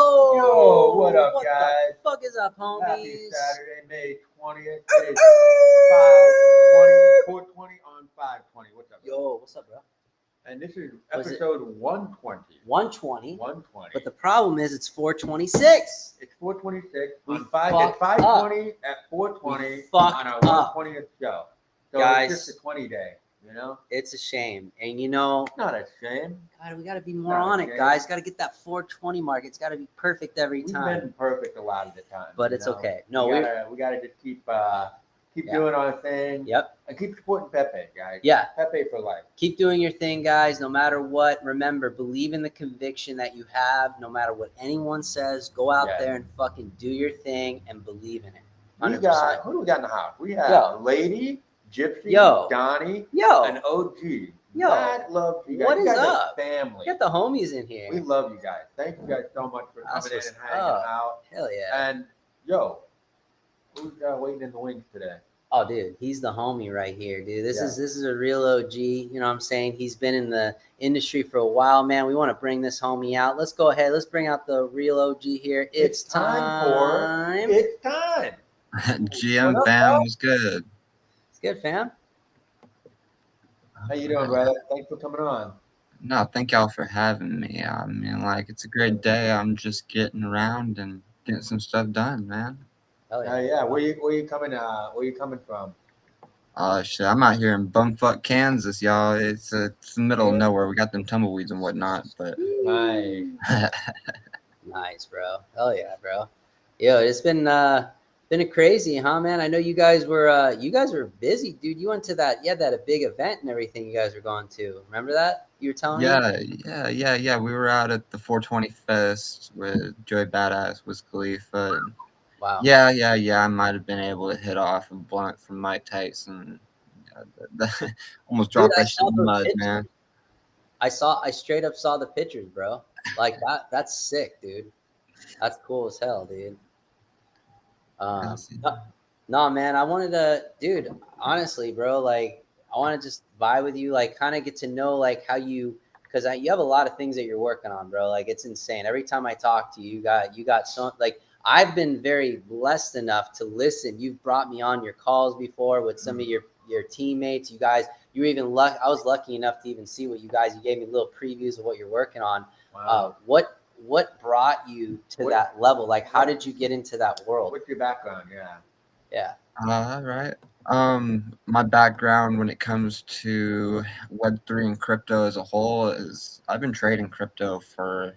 Yo, what up, what guys? The fuck is up, homies? Happy Saturday, May 20th. It is 5:20, 4:20 on 5:20. What's up, bro? Yo, what's up, bro? And this is episode 120. 120. 120. But the problem is it's 426. It's 4:26 We on 5 fucked at 5:20 at 4:20 We fucked on our up. 120th show. So Guys, it's just a 20 day, you know? It's a shame. And you know, It's not a shame. God, we got to be more on it, guys. Got to get that 420 mark. It's got to be perfect every time. We've been perfect a lot of the time. But it's okay. No, we gotta just keep doing our thing. Yep. And keep supporting Pepe, guys. Yeah. Pepe for life. Keep doing your thing, guys, no matter what. Remember, believe in the conviction that you have, no matter what anyone says. Go out there and fucking do your thing and believe in it. 100%. Who do we got in the house? We have Lady, Gypsy, Donnie, and OG. God loves you guys. What is you guys up? Family. We got the homies in here. We love you guys. Thank you guys so much for coming in and hanging out. Hell yeah. And who's waiting in the wings today? Oh, dude, he's the homie right here, dude. This is a real OG. You know what I'm saying? He's been in the industry for a while, man. We want to bring this homie out. Let's go ahead. Let's bring out the real OG here. It's time. It's time. GM fam was good. It's good, fam. How you doing, brother? Thanks for coming on. No, thank y'all for having me. I mean, like, it's a great day. I'm just getting around and getting some stuff done, man. Hell yeah. Yeah. Where you coming from? Shit, I'm out here in bumfuck Kansas, y'all. It's the middle of nowhere. We got them tumbleweeds and whatnot, but nice. Nice, bro. Hell yeah, bro. Yo, it's been a crazy, huh, man? I know you guys were busy, dude. You went to that a big event and everything you guys were going to. Remember that? You were telling me? Yeah. We were out at the 420 Fest with Joey Badass, Wiz Khalifa. And wow. Yeah. I might have been able to hit off a blunt from Mike Tyson. Almost dropped that shit in the mud, man. I straight up saw the pictures, bro. Like that's sick, dude. That's cool as hell, dude. No, man, I wanted to, dude, honestly, bro, like, I want to just vibe with you, like, kind of get to know, like, how you, because you have a lot of things that you're working on, bro. Like, it's insane. Every time I talk to you, you got so, like, I've been very blessed enough to listen. You've brought me on your calls before with some of your teammates. You guys, you were even I was lucky enough to even see you gave me little previews of what you're working on. Wow. What brought you to that level? Like, how did you get into that world? What's your background? Yeah. All right. My background when it comes to Web3 and crypto as a whole is I've been trading crypto for,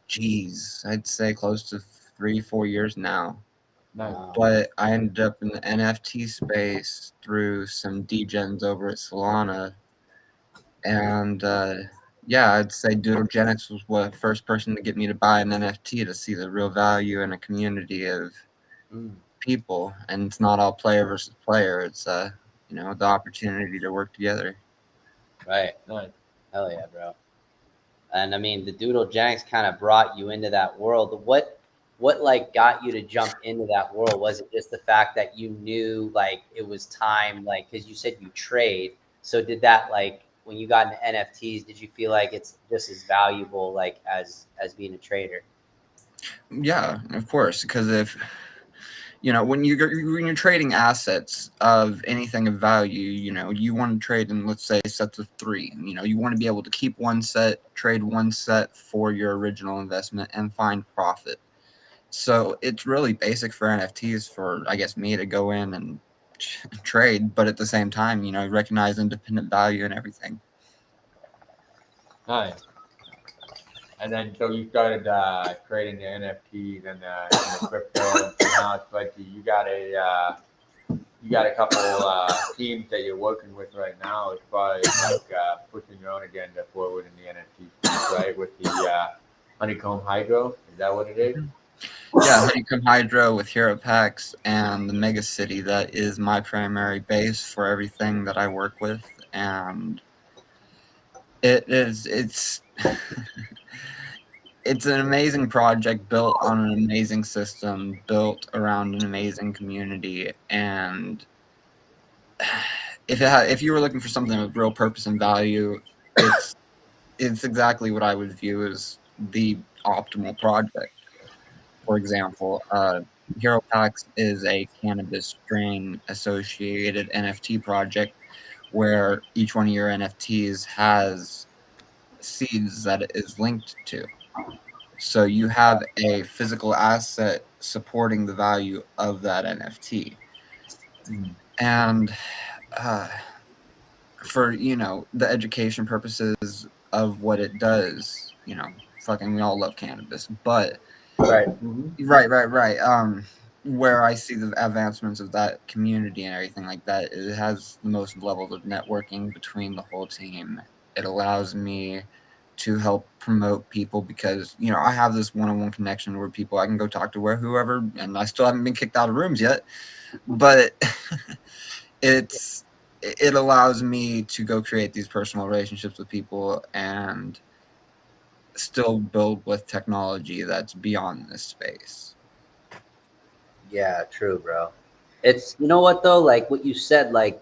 I'd say close to 3-4 years now. Nice. But I ended up in the NFT space through some degens over at Solana. And I'd say Doodlegenics was the first person to get me to buy an NFT to see the real value in a community of people. And it's not all player versus player. It's the opportunity to work together. Right. Nice. Hell yeah, bro. And I mean, the Doodlegenics kind of brought you into that world. What like got you to jump into that world? Was it just the fact that you knew like it was time, like, because you said you trade? So did that, like, when you got into NFTs, did you feel like it's just as valuable, like, as being a trader? Yeah, of course. Because if when you're trading assets of anything of value, you want to trade in, let's say, sets of 3. You want to be able to keep one set, trade one set for your original investment, and find profit. So it's really basic for NFTs for, I guess, me to go in and trade, but at the same time, recognize independent value and everything. Nice. And then so you started creating the NFTs and the crypto, and now it's like you got a couple teams that you're working with right now as far as like pushing your own agenda forward in the NFT space, right? With the Honeycomb Hydro, is that what it is? Yeah, Honeycomb Hydro with Hero Packs and the Mega City. That is my primary base for everything that I work with, and it's it's an amazing project built on an amazing system, built around an amazing community. And if you were looking for something with real purpose and value, it's exactly what I would view as the optimal project. for example, Hero Packs is a cannabis strain associated NFT project where each one of your NFTs has seeds that it is linked to. So you have a physical asset supporting the value of that NFT. And uh, for, the education purposes of what it does, fucking we all love cannabis. But Right. right. Where I see the advancements of that community and everything like that, it has the most levels of networking between the whole team. It allows me to help promote people because, I have this one-on-one connection where people I can go talk to whoever, and I still haven't been kicked out of rooms yet, but it allows me to go create these personal relationships with people and still build with technology that's beyond this space. Yeah, true, bro. It's, you know what though, like what you said, like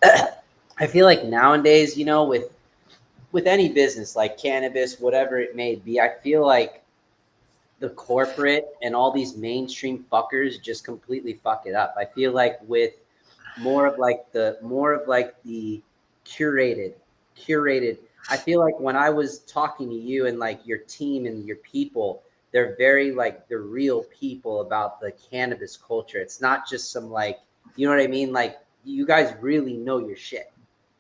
I feel like nowadays, with any business like cannabis, whatever it may be, I feel like the corporate and all these mainstream fuckers just completely fuck it up. I feel like with more of like the curated curated. I feel like when I was talking to you and like your team and your people, they're very like the real people about the cannabis culture. It's not just some like, you know what I mean? Like you guys really know your shit,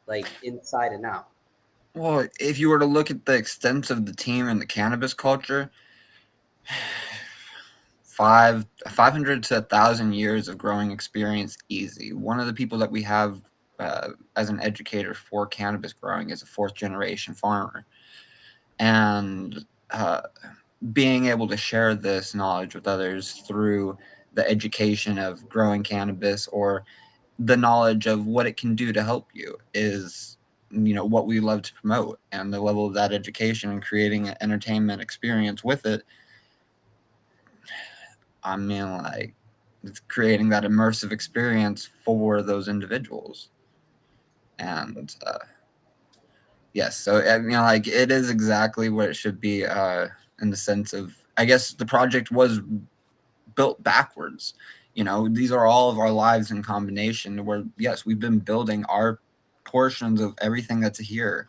like inside and out. Well, if you were to look at the extent of the team and the cannabis culture, 500 to 1,000 years of growing experience, easy. One of the people that we have as an educator for cannabis growing is a fourth generation farmer, and being able to share this knowledge with others through the education of growing cannabis or the knowledge of what it can do to help you is what we love to promote, and the level of that education and creating an entertainment experience with it. I mean, like, it's creating that immersive experience for those individuals. And yes, so I mean, like, it is exactly what it should be, in the sense of, I guess the project was built backwards. These are all of our lives in combination where, yes, we've been building our portions of everything that's here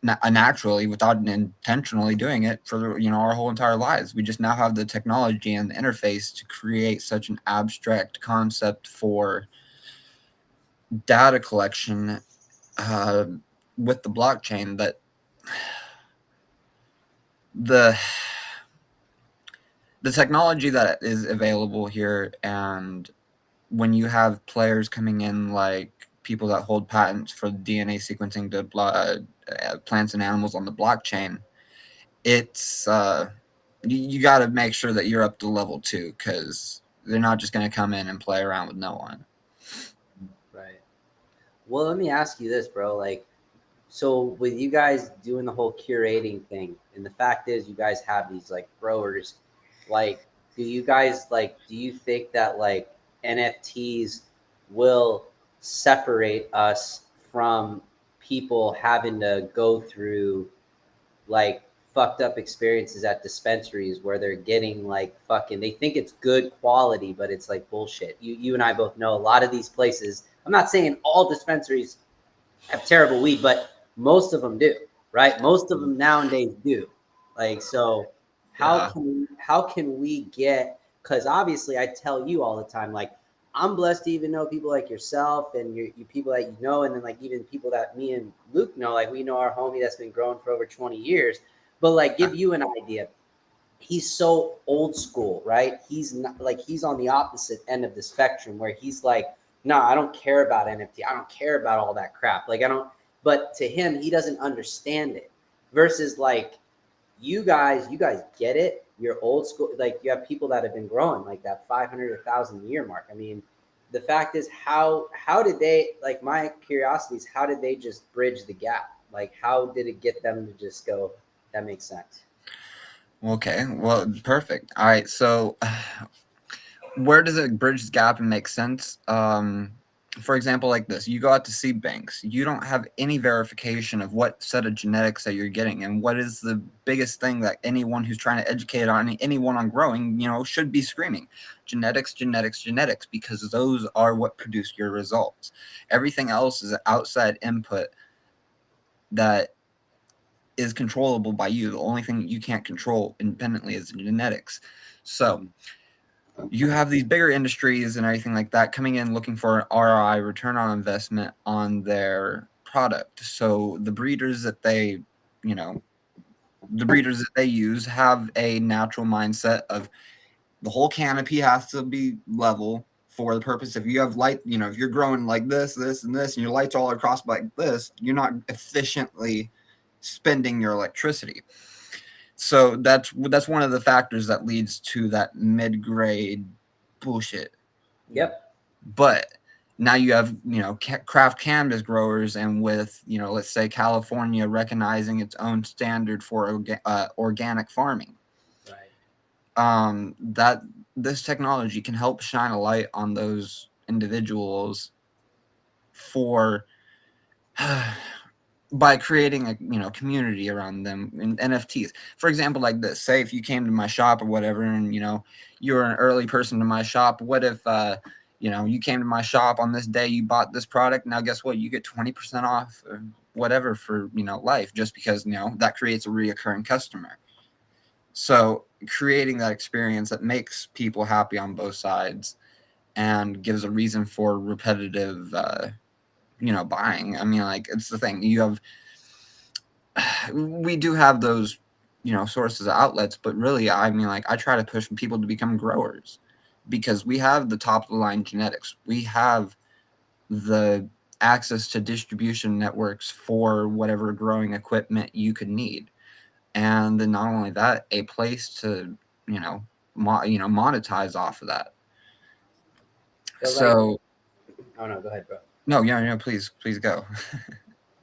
naturally without intentionally doing it for our whole entire lives. We just now have the technology and the interface to create such an abstract concept for data collection uh, with the blockchain that the the technology that is available here, and when you have players coming in like people that hold patents for DNA sequencing to plants and animals on the blockchain, it's you got to make sure that you're up to level 2 because they're not just going to come in and play around with no one. Right. Well, let me ask you this, bro. Like, so with you guys doing the whole curating thing, and the fact is you guys have these like growers, like, do you think that like NFTs will separate us from people having to go through like fucked up experiences at dispensaries where they're getting like fucking, they think it's good quality, but it's like bullshit. You and I both know a lot of these places. I'm not saying all dispensaries have terrible weed, but most of them do, right? Most of them nowadays do. Like, so Yeah. how can we get, because obviously I tell you all the time, like I'm blessed to even know people like yourself and you people that you know, and then like even people that me and Luke know, like we know our homie that's been growing for over 20 years. But like give you an idea, he's so old school, right? He's not like, he's on the opposite end of the spectrum where he's like, no, I don't care about NFT. I don't care about all that crap. Like I don't, but to him, he doesn't understand it. Versus like you guys get it. You're old school. Like you have people that have been growing like that 500 1,000 year mark. I mean, the fact is, how did they, like my curiosity is, how did they just bridge the gap? Like how did it get them to just go, that makes sense? Okay. Well, perfect. All right. So, where does it bridge the gap and make sense? for example, like this, you go out to seed banks, you don't have any verification of what set of genetics that you're getting. And what is the biggest thing that anyone who's trying to educate on anyone on growing, should be screaming? Genetics, genetics, genetics, because those are what produce your results. Everything else is outside input that is controllable by you. The only thing you can't control independently is genetics. So you have these bigger industries and everything like that coming in looking for an ROI, return on investment, on their product. So the breeders that they use have a natural mindset of the whole canopy has to be level for the purpose. If you have light, if you're growing like this, this, and this, and your lights all across like this, you're not efficiently spending your electricity. So that's one of the factors that leads to that mid-grade bullshit. Yep. But now you have, craft cannabis growers, and with, let's say California recognizing its own standard for organic farming. Right. That this technology can help shine a light on those individuals for by creating a community around them in NFTs. For example, like this, say if you came to my shop or whatever, and you're an early person to my shop, what if you came to my shop on this day, you bought this product, now guess what, you get 20% off or whatever for life, just because that creates a reoccurring customer. So creating that experience that makes people happy on both sides and gives a reason for repetitive buying. I mean, like, it's the thing, we do have those sources of outlets, but really, I mean, like, I try to push people to become growers, because we have the top of the line genetics, we have the access to distribution networks for whatever growing equipment you could need, and then not only that, a place to monetize off of that. So oh no, go ahead, bro. no, please go.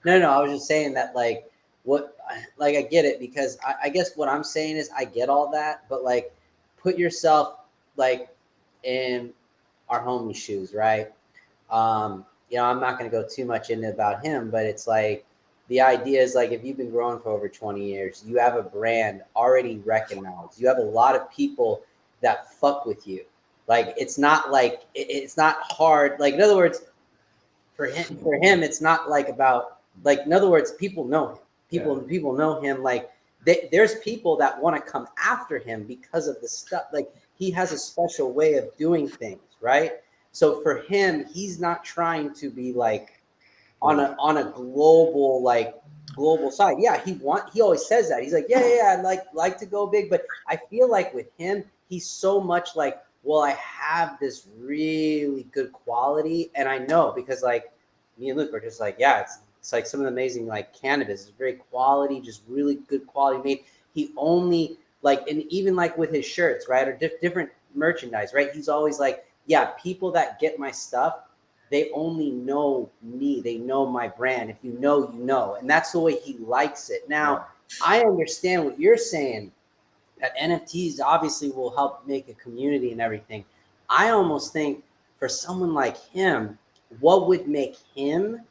No, I was just saying that, like, I get it, because I guess what I'm saying is I get all that, but like, put yourself like in our homie's shoes, right? I'm not going to go too much into about him, but it's like, the idea is like, if you've been growing for over 20 years, you have a brand already recognized. You have a lot of people that fuck with you. Like, it's not like, it's not hard. Like, in other words, for him, it's not like about, like, in other words, people know him. People know him. Like, there's people that want to come after him because of the stuff. Like, he has a special way of doing things, right? So for him, he's not trying to be like on a global side. Yeah, he always says that. He's like, yeah, I'd like to go big. But I feel like with him, he's so much like, well, I have this really good quality, and I know, because like me and Luke are just like, yeah, it's like some of the amazing like cannabis is very quality, just really good quality made. He only like, and even like with his shirts, right, or different merchandise, right? He's always like, yeah, people that get my stuff, they only know me. They know my brand. If you know, you know. And that's the way he likes it. Now, I understand what you're saying, that NFTs obviously will help make a community and everything. I almost think for someone like him, what would make him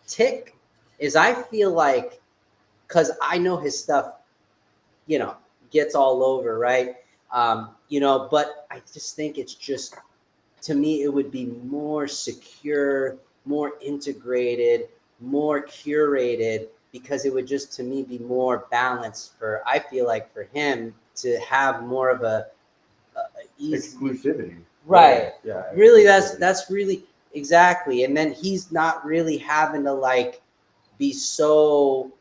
tick is, I feel like, because I know his stuff, gets all over, right? But I just think it's just, to me, it would be more secure, more integrated, more curated, because it would just, to me, be more balanced I feel like for him to have more of a easy exclusivity. Right. Yeah. Really, that's really exactly. And then he's not really having to like be so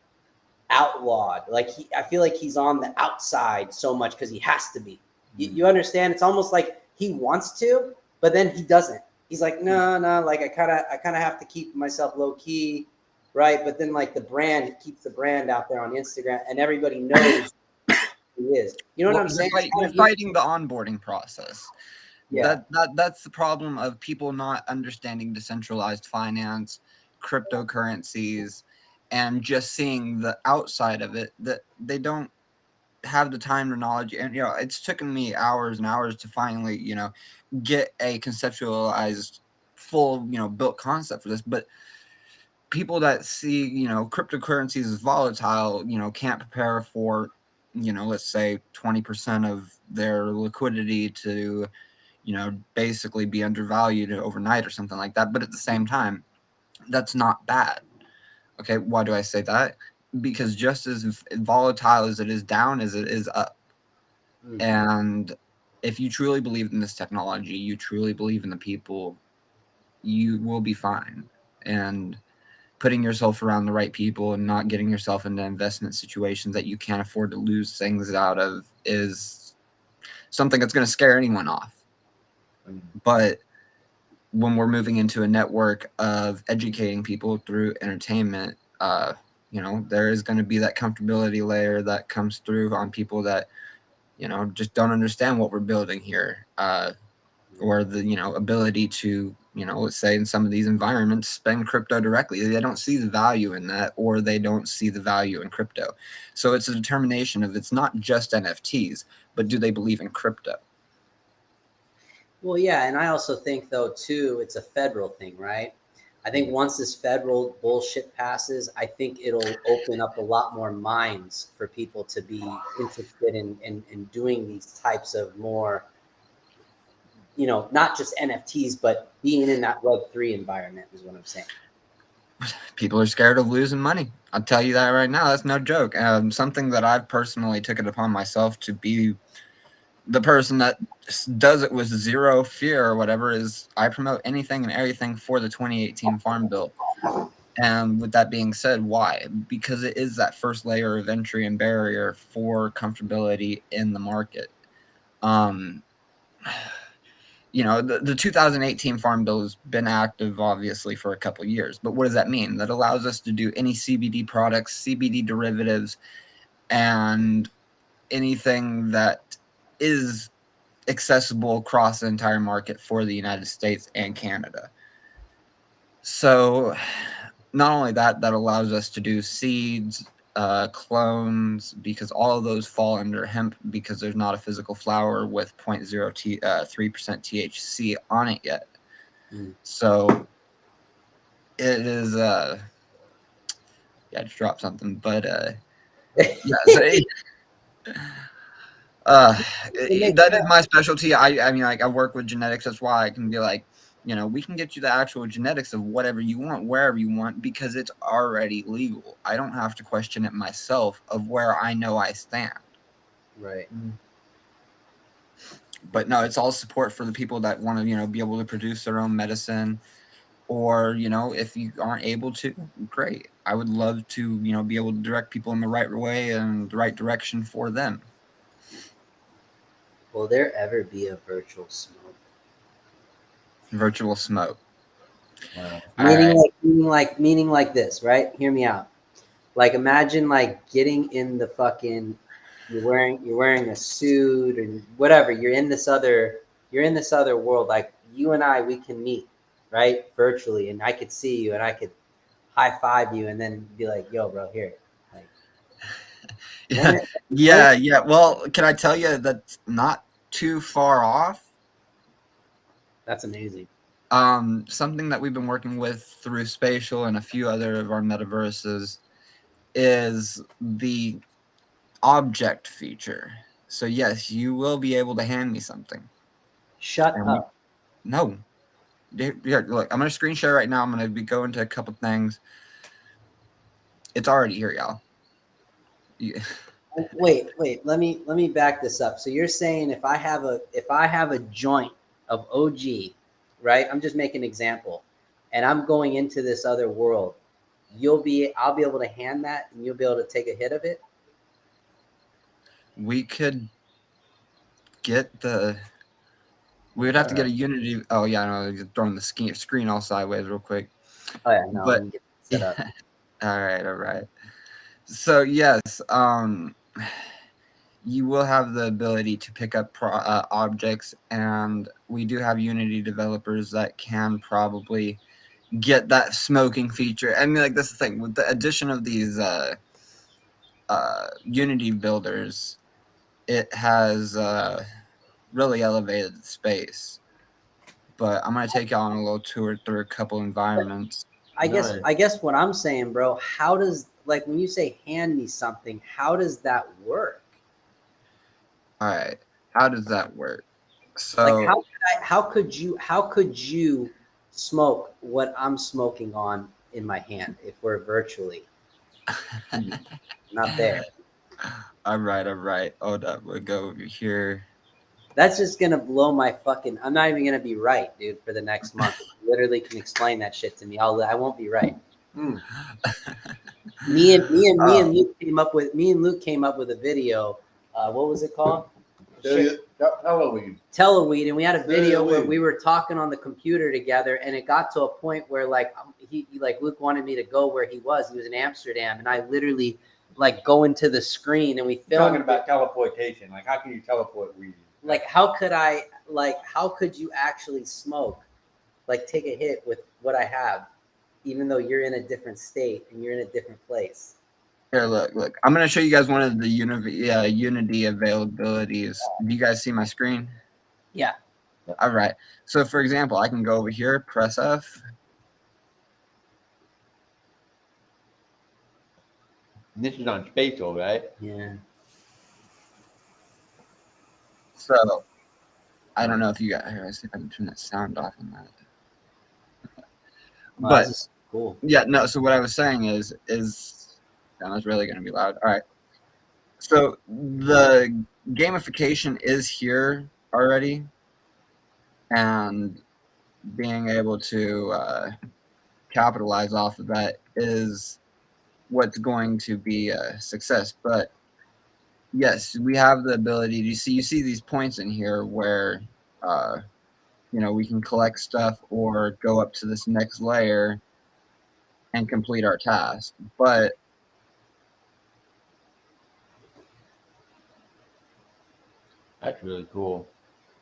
outlawed. Like, I feel like he's on the outside so much because he has to be. You understand? It's almost like he wants to, but then he doesn't. He's like, no, like I kind of have to keep myself low key, right? But then like the brand, he keeps the brand out there on Instagram, and everybody knows who he is. You know what I'm saying? You're fighting the onboarding process. Yeah. That's the problem of people not understanding decentralized finance, cryptocurrencies, and just seeing the outside of it, that they don't have the time or knowledge. And it's taken me hours and hours to finally get a conceptualized full, built concept for this, but people that see, cryptocurrencies as volatile, can't prepare for, let's say 20% of their liquidity to, basically be undervalued overnight or something like that. But at the same time, that's not bad. Okay, why do I say that? Because just as volatile as it is down as it is up. Mhm. And if you truly believe in this technology, you truly believe in the people, you will be fine. And putting yourself around the right people and not getting yourself into investment situations that you can't afford to lose things out of is something that's going to scare anyone off. But when we're moving into a network of educating people through entertainment, there is going to be that comfortability layer that comes through on people that, just don't understand what we're building here, or the, ability to, let's say in some of these environments, spend crypto directly. They don't see the value in that, or they don't see the value in crypto. So it's a determination of, it's not just NFTs, but do they believe in crypto? Well, yeah, and I also think though too, it's a federal thing, right? I think once this federal bullshit passes, I think it'll open up a lot more minds for people to be interested in doing these types of more, not just NFTs, but being in that Web3 environment is what I'm saying. People are scared of losing money. I'll tell you that right now. That's no joke. Something that I've personally took it upon myself to be the person that does it with zero fear or whatever is I promote anything and everything for the 2018 Farm Bill. And with that being said, why? Because it is that first layer of entry and barrier for comfortability in the market. The 2018 Farm Bill has been active, obviously, for a couple of years. But what does that mean? That allows us to do any CBD products, CBD derivatives, and anything that is accessible across the entire market for the United States and Canada. So not only that allows us to do seeds, clones, because all of those fall under hemp because there's not a physical flower with 0.03% THC on it yet. So it is I just dropped something, but that is my specialty. I mean, like, I work with genetics. That's why I can be like, we can get you the actual genetics of whatever you want, wherever you want, because it's already legal. I don't have to question it myself of where I know I stand. Right. But no, it's all support for the people that want to, be able to produce their own medicine, or, if you aren't able to, great. I would love to, be able to direct people in the right way and the right direction for them. Will there ever be a virtual smoke? Virtual smoke. Meaning like this, right? Hear me out. Like, imagine like getting in the fucking, you're wearing a suit and whatever. You're in this other world. Like, you and I, we can meet, right? Virtually, and I could see you and I could high five you and then be like, yo, bro, here. Like, yeah. Well, can I tell you that's not too far off? That's amazing. Something that we've been working with through Spatial and a few other of our metaverses is the object feature. So yes, you will be able to hand me something. Shut up. No. Here, look, I'm gonna screen share right now. I'm gonna be going to a couple things. It's already here, y'all. Yeah. Wait. Let me back this up. So you're saying if I have a joint of OG, right? I'm just making an example, and I'm going into this other world. I'll be able to hand that, and you'll be able to take a hit of it. We could get we would have to get a Unity. Oh yeah, no, throwing the screen all sideways real quick. Oh yeah, no, But let me get set up. all right. So yes, you will have the ability to pick up objects, and we do have Unity developers that can probably get that smoking feature. I mean, like, that's the thing with the addition of these Unity builders, it has really elevated the space. but I'm gonna take y'all on a little tour through a couple environments. I Nice. guess what I'm saying, bro, how does, like, when you say hand me something, how does that work? All right, how does that work? Like, So how could you smoke what I'm smoking on in my hand if we're virtually not there? all right. Hold up, we'll go over here. That's just gonna blow my fucking. I'm not even gonna be right, dude, for the next month. You literally can explain that shit to me. I won't be right. Mm. Me and Luke came up with a video. What was it called? Halloween. Teleweed, and we had a video where Teleweed. we were talking on the computer together, and it got to a point where like he like Luke wanted me to go where he was. He was in Amsterdam, and I literally like go into the screen and we filmed. Talking about teleportation, like how can you teleport weed? Like how could you actually smoke, like take a hit with what I have, even though you're in a different state and you're in a different place? Here, look. I'm gonna show you guys one of the Unity availabilities. Do you guys see my screen? Yeah. All right. So, for example, I can go over here, press F. This is on spatial, right? Yeah. So, I don't know if you got here. Let's see if I can turn that sound off on that. Well, But this is cool. yeah, no. So what I was saying is that was really going to be loud. All right. So the gamification is here already, and being able to capitalize off of that is what's going to be a success. But yes, we have the ability to see. You see these points in here where we can collect stuff or go up to this next layer and complete our task. But That's really cool.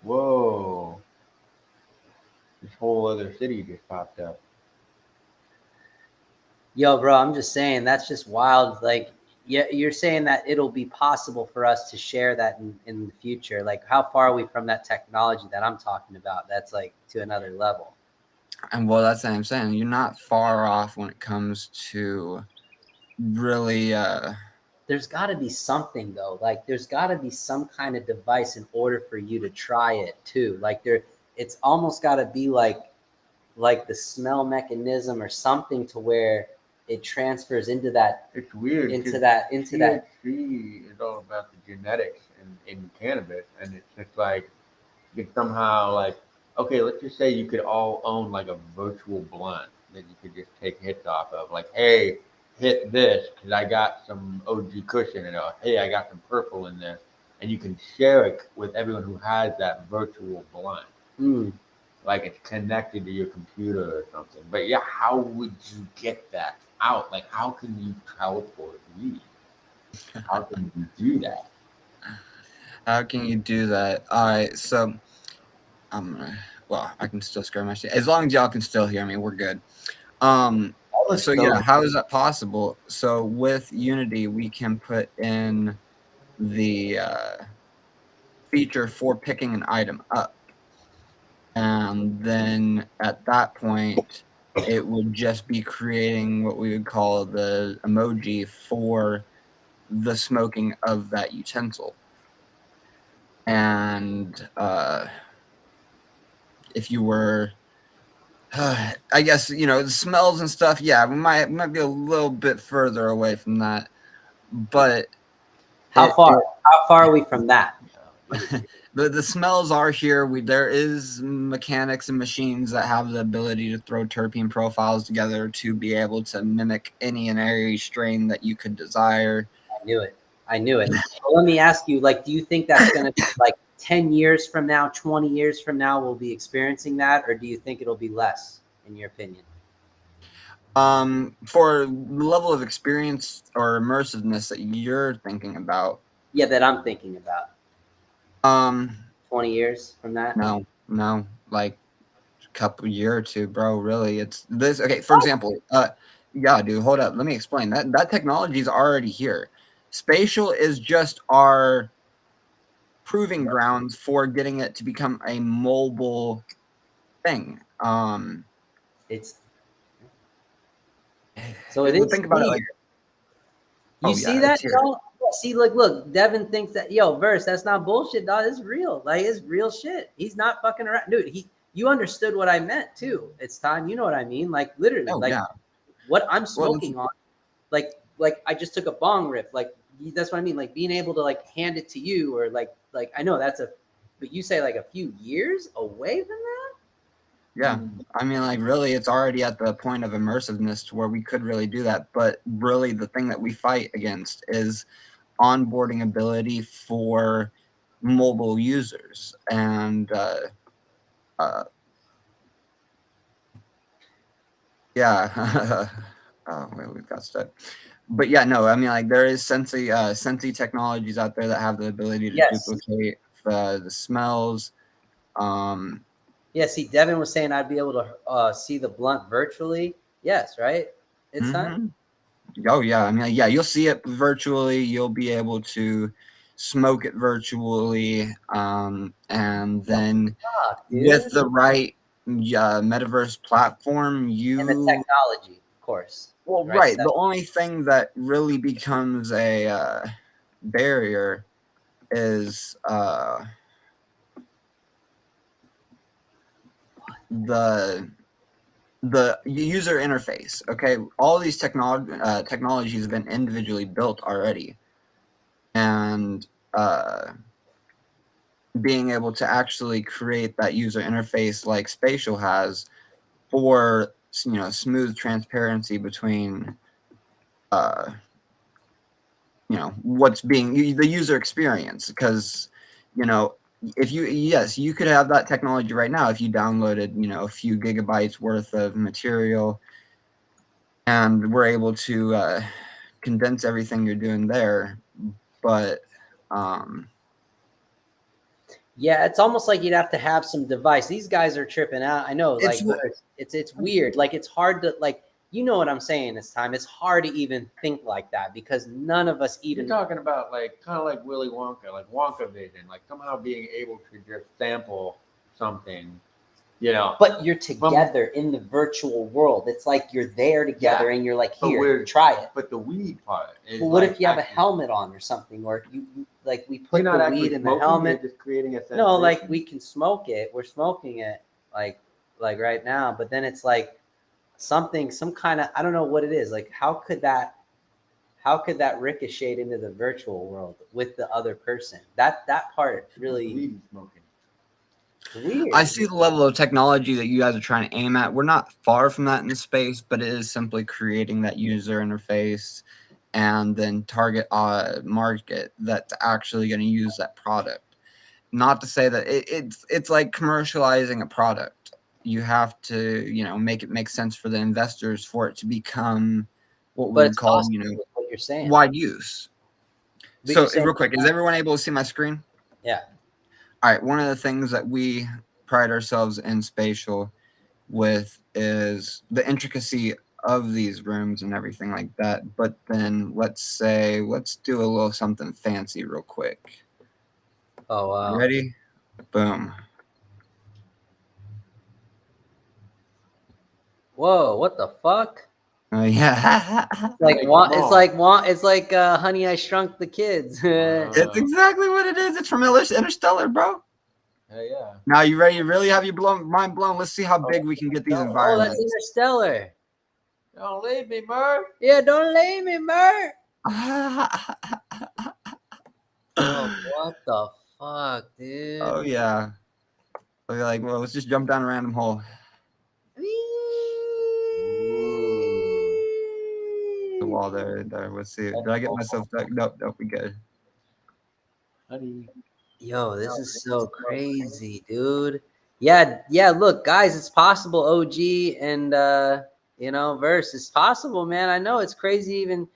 Whoa. This whole other city just popped up. Yo, bro, I'm just saying that's just wild. Like, yeah, you're saying that it'll be possible for us to share that in the future. Like, how far are we from that technology that I'm talking about? That's like to another level. And well, that's what I'm saying. You're not far off when it comes to really. There's got to be something though. Like, there's got to be some kind of device in order for you to try it too. Like, it's almost got to be like the smell mechanism or something to where it transfers into that. It's weird. Into that. THC is all about the genetics in cannabis, and it's just like you could somehow like, okay, let's just say you could all own like a virtual blunt that you could just take hits off of. Like, hey, hit this because I got some OG cushion, and hey, I got some purple in there, and you can share it with everyone who has that virtual blunt. Like it's connected to your computer or something. But yeah, how would you get that out? Like, how can you teleport weed? How can you do that? How can you do that? All right, so I can still scare my shit. As long as y'all can still hear me, we're good. So yeah, how is that possible? So with Unity, we can put in the feature for picking an item up. And then at that point, it would just be creating what we would call the emoji for the smoking of that utensil. And if you were, I guess, the smells and stuff, yeah, we might be a little bit further away from that. But how far are we from that? The smells are here. There is mechanics and machines that have the ability to throw terpene profiles together to be able to mimic any and every strain that you could desire. I knew it. So let me ask you, like, do you think that's going to be like 10 years from now, 20 years from now, we'll be experiencing that? Or do you think it'll be less, in your opinion? For the level of experience or immersiveness that you're thinking about. Yeah, that I'm thinking about. 20 years from that? No, like a couple year or two, bro. Really, it's this. Okay, for example, yeah, dude, hold up. Let me explain. That technology is already here. Spatial is just our proving grounds for getting it to become a mobile thing. It's so it is. Think about it like, you oh, see yeah, that, it's here. y'all? See, look, Devin thinks that, yo, Verse, that's not bullshit, dog. It's real. Like, it's real shit. He's not fucking around. Dude, you understood what I meant, too. It's time. You know what I mean? Like, literally, Oh, like, yeah. what I'm Well, smoking on, like I just took a bong rip. Like, that's what I mean. Like, being able to, like, hand it to you or, like, I know that's but you say, like, a few years away from that? yeah. I mean, like, really, it's already at the point of immersiveness to where we could really do that. But really, the thing that we fight against is onboarding ability for mobile users. And, yeah. Oh, wait, we've got stuck. But yeah, no, I mean, like, there is Sensi technologies out there that have the ability to Yes. duplicate the smells. Yeah, see, Devin was saying I'd be able to see the blunt virtually. Yes, right? It's time. Oh, yeah. I mean, yeah, you'll see it virtually. You'll be able to smoke it virtually. And then Fuck, with dude. the right metaverse platform, And the you technology, of course. well, right. The only thing that really becomes a barrier is the user interface. Okay, all these technologies have been individually built already, and being able to actually create that user interface like Spatial has for smooth transparency between what's being the user experience, because if you could have that technology right now if you downloaded a few gigabytes worth of material and we're able to condense everything you're doing there. But yeah, it's almost like you'd have to have some device. These guys are tripping out. I know, like it's weird. Like it's hard to you know what I'm saying this time. It's hard to even think like that because none of us even You're talking about like kind of like Willy Wonka, like Wonka vision, like somehow being able to just sample something, But you're together in the virtual world. It's like you're there together and you're like, here, try it. But the weed part is Well, what if you have a helmet on or something, or you like we put the weed in the helmet? You're just creating a sensation. No, like we can smoke it. We're smoking it like right now, but then it's like some kind of, I don't know what it is. Like how could that ricochet into the virtual world with the other person? That part really weed smoking. Weird. I see the level of technology that you guys are trying to aim at. We're not far from that in the space, but it is simply creating that user interface and then target market that's actually going to use that product. Not to say that it's like commercializing a product. You have to make it make sense for the investors for it to become what we would call what you're saying, wide use. But So real quick, is everyone able to see my screen? Yeah. All right, one of the things that we pride ourselves in Spatial with is the intricacy of these rooms and everything like that. But then let's do a little something fancy real quick. Oh, wow. Ready? Boom. Whoa, what the fuck? Yeah. It's like Honey, I Shrunk the Kids. It's exactly what it is. It's from Interstellar, bro. Yeah. Now you ready? You really have your mind blown? Let's see how big we can get these environments. Oh, that's Interstellar. Don't leave me, Murph. Yeah, don't leave me, Murph. Oh, what the fuck, dude? Oh yeah. Like, well, let's just jump down a random hole. The wall there. Let's see. Did I get myself stuck? Nope, we good. Honey. Yo, this is so crazy, dude. Yeah. Look, guys, it's possible. OG and Verse, it's possible, man. I know it's crazy. Even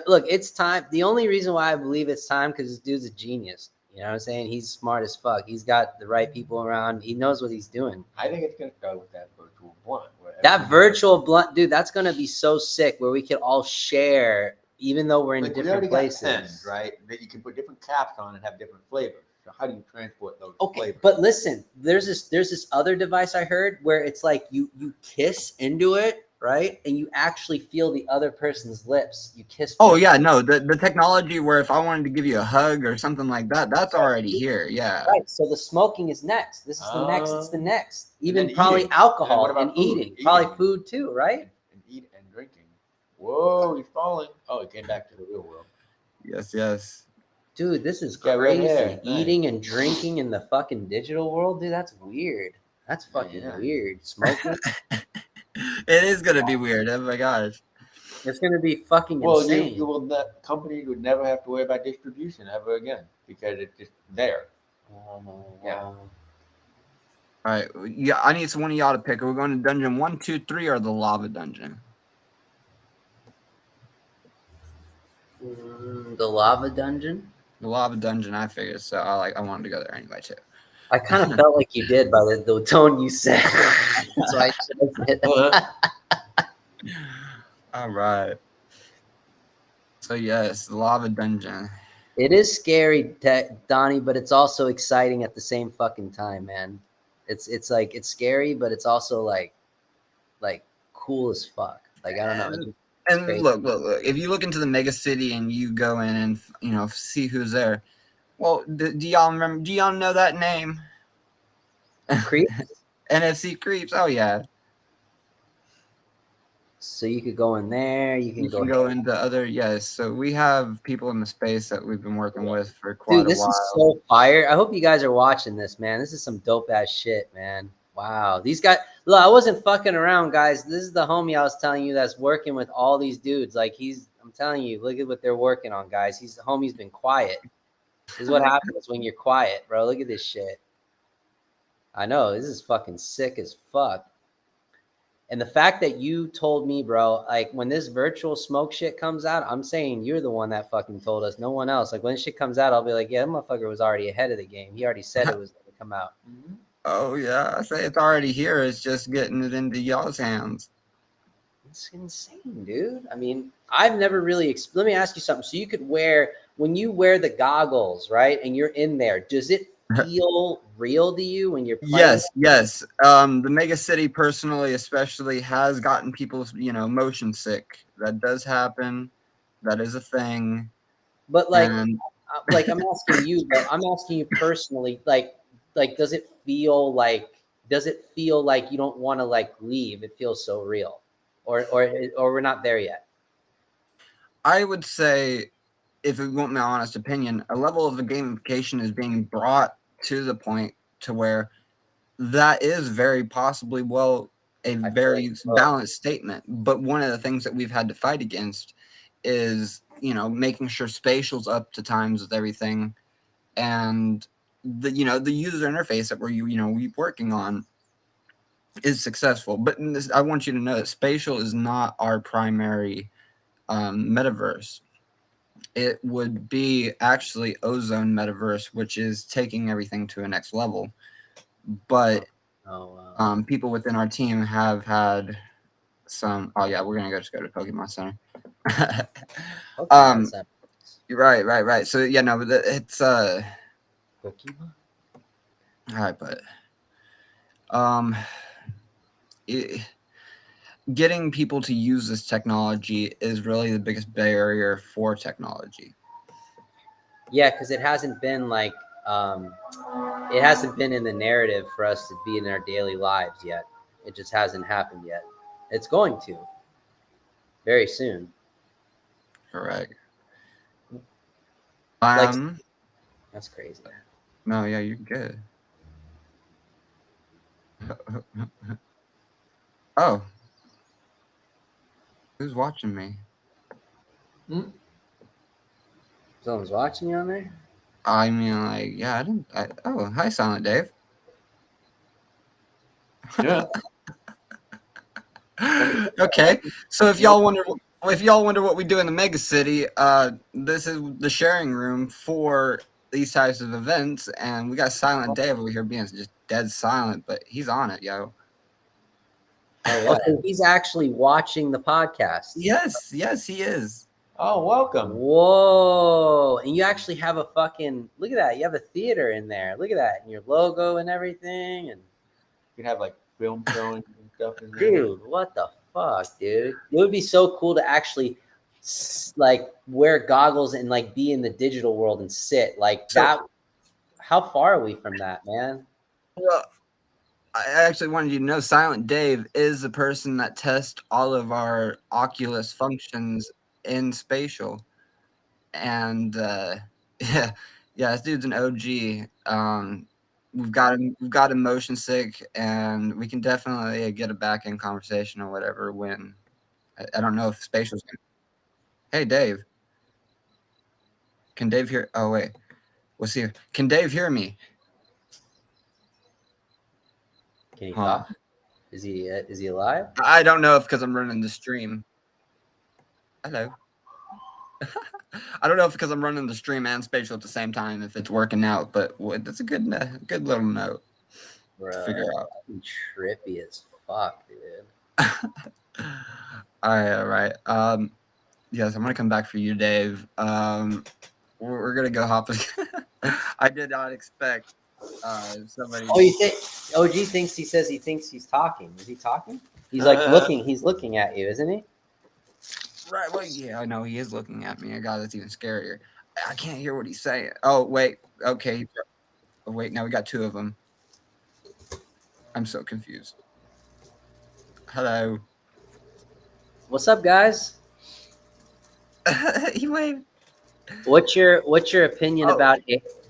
look, it's time. The only reason why I believe it's time because this dude's a genius. You know what I'm saying? He's smart as fuck. He's got the right people around. He knows what he's doing. I think it's gonna go with that virtual blunt. That virtual blunt, dude, that's gonna be so sick. Where we could all share, even though we're in different places. Got pens, right? That you can put different caps on and have different flavors. So how do you transport those Okay, flavors? but listen, there's this other device I heard where it's like you kiss into it, right? And you actually feel the other person's lips. You kiss. Oh yeah, no, the technology where if I wanted to give you a hug or something like that, that's already here. Yeah. Right. So the smoking is next. This is the next. It's the next. Even then probably eating. alcohol And then what and about food? eating. Probably Eating. food too, right? And eat and drinking. Whoa, he's falling. Oh, he came back to the real world. Yes. Dude, this is Got red crazy. hair. Nice. Eating and drinking in the fucking digital world, dude. That's weird. That's fucking Yeah. weird. Smoking. It is gonna be weird. Oh my gosh. It's gonna be fucking Well, insane. companies would never have to worry about distribution ever again because it's just there. Yeah. All right. Yeah, I need one of y'all to pick. Are we going to dungeon 1, 2, 3, or the lava dungeon? The lava dungeon. The lava dungeon, I figured. So I wanted to go there anyway too. I kind of felt like you did by the tone you said. So I chose it. All right. So yes, the lava dungeon. It is scary, Donnie, but it's also exciting at the same fucking time, man. It's like it's scary, but it's also like cool as fuck. Like I don't know. And crazy. look. If you look into the mega city and you go in and see who's there, well, do y'all remember? Do y'all know that name? Creep. NFC Creeps. Oh yeah. So you could go in there. You can go into other. Yes. So we have people in the space that we've been working with for quite a while. Dude, this is so fire. I hope you guys are watching this, man. This is some dope ass shit, man. Wow. These guys, look, I wasn't fucking around, guys. This is the homie I was telling you that's working with all these dudes. Like I'm telling you, look at what they're working on, guys. The homie's been quiet. This is what happens when you're quiet, bro. Look at this shit. I know, this is fucking sick as fuck. And the fact that you told me, bro, like when this virtual smoke shit comes out, I'm saying you're the one that fucking told us, no one else. Like when shit comes out, I'll be like, yeah, that motherfucker was already ahead of the game. He already said it was going to come out. Oh yeah, I say it's already here. It's just getting it into y'all's hands. It's insane, dude. I mean, I've never really. Let me ask you something. So you could when you wear the goggles, right, and you're in there, does it feel real to you when you're playing? Yes. The mega city personally, especially, has gotten people, motion sick. That does happen. That is a thing. But I'm asking you, though. I'm asking you personally, like, does it feel like you don't want to leave? It feels so real, or we're not there yet. I would say, if you want my honest opinion, a level of the gamification is being brought to the point to where that is very possibly a very balanced statement. But one of the things that we've had to fight against is, making sure spatial's up to times with everything, and the user interface that we're working on is successful. But I want you to know that spatial is not our primary metaverse. It would be actually Ozone Metaverse, which is taking everything to a next level. But people within our team have had some. Oh yeah, we're gonna just go to Pokemon Center. Right. So yeah, no, it's Pokemon. All right, but getting people to use this technology is really the biggest barrier for technology. Yeah, because it hasn't been it hasn't been in the narrative for us to be in our daily lives yet. It just hasn't happened yet. It's going to very soon. Correct. That's crazy. No, yeah, you're good. Oh. Who's watching me? Someone's watching you on there? I mean, yeah, oh, hi, Silent Dave. Yeah. Okay, so if y'all wonder what we do in the mega city, this is the sharing room for these types of events, and we got Silent Dave over here being just dead silent, but he's on it, yo. Oh, yeah. He's actually watching the podcast. Yes, he is. Oh, welcome. Whoa! And you actually have a fucking look at that. You have a theater in there. Look at that, and your logo and everything. And You can have like film showings and stuff in there. dude, what the fuck, dude? It would be so cool to actually like wear goggles and like be in the digital world and sit like So- that. How far are we from that, man? Well, I actually wanted you to know Silent Dave is the person that tests all of our Oculus functions in spatial. And yeah, this dude's an OG. We've got him motion sick, and we can definitely get a back end conversation or whatever when I don't know if spatial's gonna. Hey Dave. Can Dave hear? Oh wait. We'll see. Can Dave hear me? Can he Huh. talk? Is he alive? I don't know if because I'm running the stream. Hello. I don't know if because I'm running the stream and spatial at the same time if it's working out, but that's a good little note to figure out. Trippy as fuck, dude. All right. Yes, I'm gonna come back for you, Dave. We're gonna go hop. I did not expect somebody. Oh, you think OG thinks he thinks he's talking? Is he talking? He's like looking. He's looking at you, isn't he? Right. Well, yeah, I know he is looking at me. God, that's even scarier. I can't hear what he's saying. Oh, wait. Okay. Oh, wait. Now we got two of them. I'm so confused. Hello. What's up, guys? He waved. What's your opinion Oh. about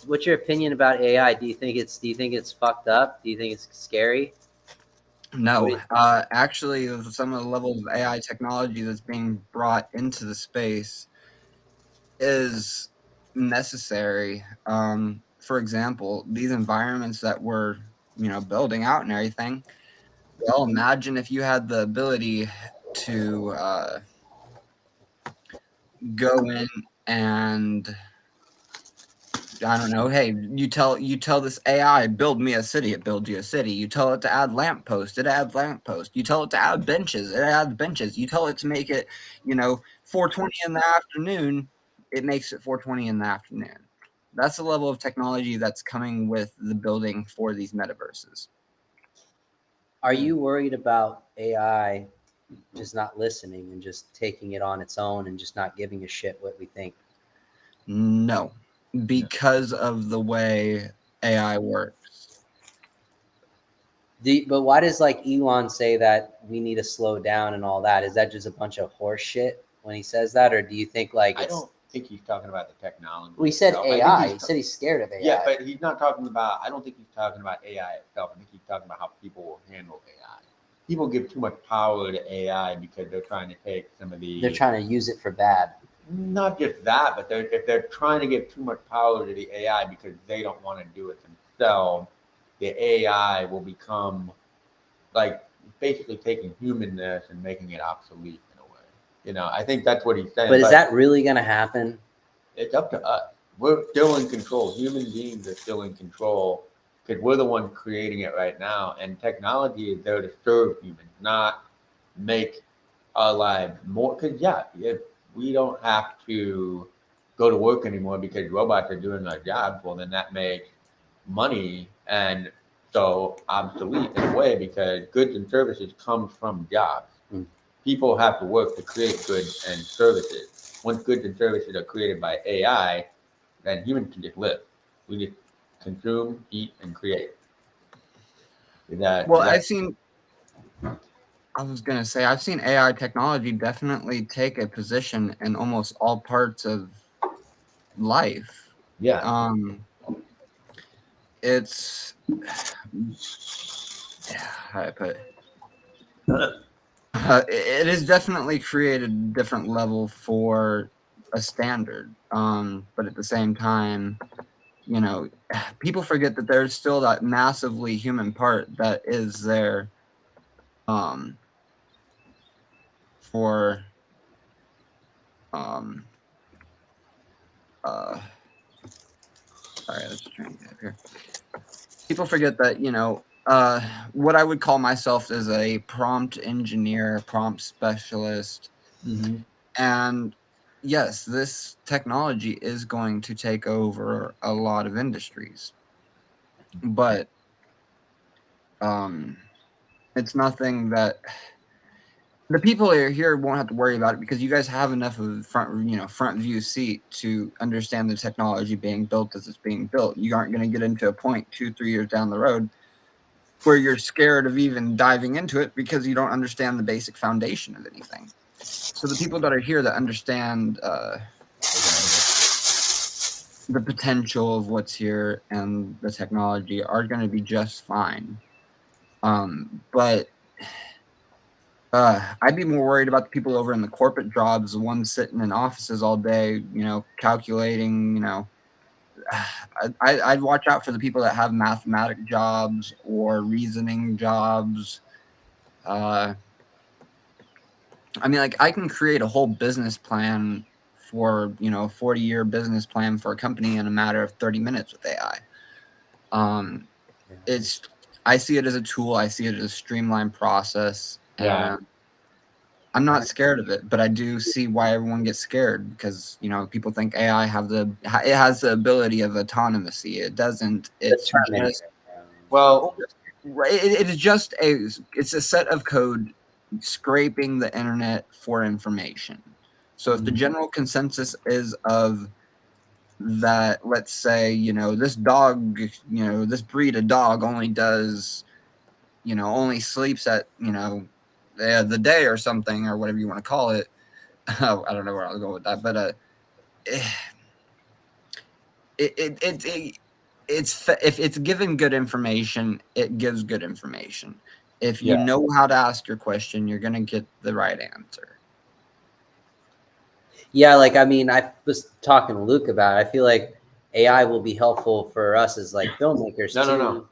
what's your opinion about AI? Do you think it's fucked up? Do you think it's scary? No, actually, some of the levels of AI technology that's being brought into the space is necessary. For example, these environments that we're, building out and everything. Well, imagine if you had the ability to go in and I don't know. Hey, you tell this AI build me a city, it builds you a city. You tell it to add lamppost, it adds lamppost. You tell it to add benches, it adds benches. You tell it to make it, 4:20 in the afternoon, it makes it 4:20 in the afternoon. That's the level of technology that's coming with the building for these metaverses. Are you worried about AI just not listening and just taking it on its own and just not giving a shit what we think? No, because of the way AI works. But why does like Elon say that we need to slow down and all that? Is that just a bunch of horse shit when he says that, or do you think like I don't think he's talking about the technology. We said itself. I think AI. He said he's scared of AI. Yeah, but he's not talking about. I don't think he's talking about AI itself. I think he's talking about how people will handle AI. People give too much power to AI because they're trying to take some of the. They're trying to use it for bad. Not just that, but if they're trying to give too much power to the AI because they don't want to do it themselves, the AI will become like basically taking humanness and making it obsolete in a way. I think that's what he's saying. But is that really going to happen? It's up to us. We're still in control. Human beings are still in control because we're the one creating it right now. And technology is there to serve humans, not make our lives more. Because if we don't have to go to work anymore because robots are doing our jobs, well, then that makes money and so obsolete in a way because goods and services come from jobs. People have to work to create goods and services. Once goods and services are created by AI, then humans can just live. We just consume, eat, and create. I've seen AI technology definitely take a position in almost all parts of life. Yeah. It's how I put it. It has definitely created a different level for a standard. But at the same time, people forget that there's still that massively human part that is there for sorry, let's try and get up here. People forget that, what I would call myself is a prompt engineer, prompt specialist. Mm-hmm. And, yes, this technology is going to take over a lot of industries, but it's nothing that the people here won't have to worry about it, because you guys have enough of a front view seat to understand the technology being built as it's being built. You aren't going to get into a point 2-3 years down the road where you're scared of even diving into it because you don't understand the basic foundation of anything. So the people that are here that understand the potential of what's here and the technology are going to be just fine. But I'd be more worried about the people over in the corporate jobs, the ones sitting in offices all day, calculating, I'd watch out for the people that have mathematic jobs or reasoning jobs. I mean, like, I can create a whole business plan for, a 40-year business plan for a company in a matter of 30 minutes with AI. I see it as a tool. I see it as a streamlined process. Yeah. And I'm not scared of it, but I do see why everyone gets scared, because, people think AI has the ability of autonomy. It doesn't. It's just, Well, it is just it's a set of code scraping the internet for information. So if the general consensus is of that, let's say, this dog, this breed of dog only does, only sleeps at, the day or something, or whatever you want to call it. I don't know where I'll go with that, but if it's given good information, it gives good information. If you know how to ask your question, you're gonna get the right answer. Yeah, like, I mean, I was talking to Luke about it. I feel like AI will be helpful for us as like filmmakers too. No.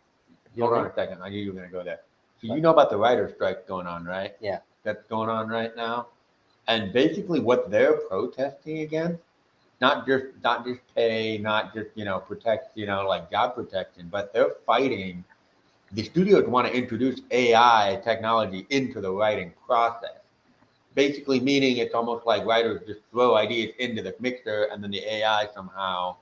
Hold on a second. I knew you were going to go there. So you know about the writer's strike going on, right? Yeah. That's going on right now. And basically what they're protesting against, not just pay, not just, protect, like job protection, but they're fighting. The studios want to introduce AI technology into the writing process. Basically meaning it's almost like writers just throw ideas into the mixer and then the AI somehow.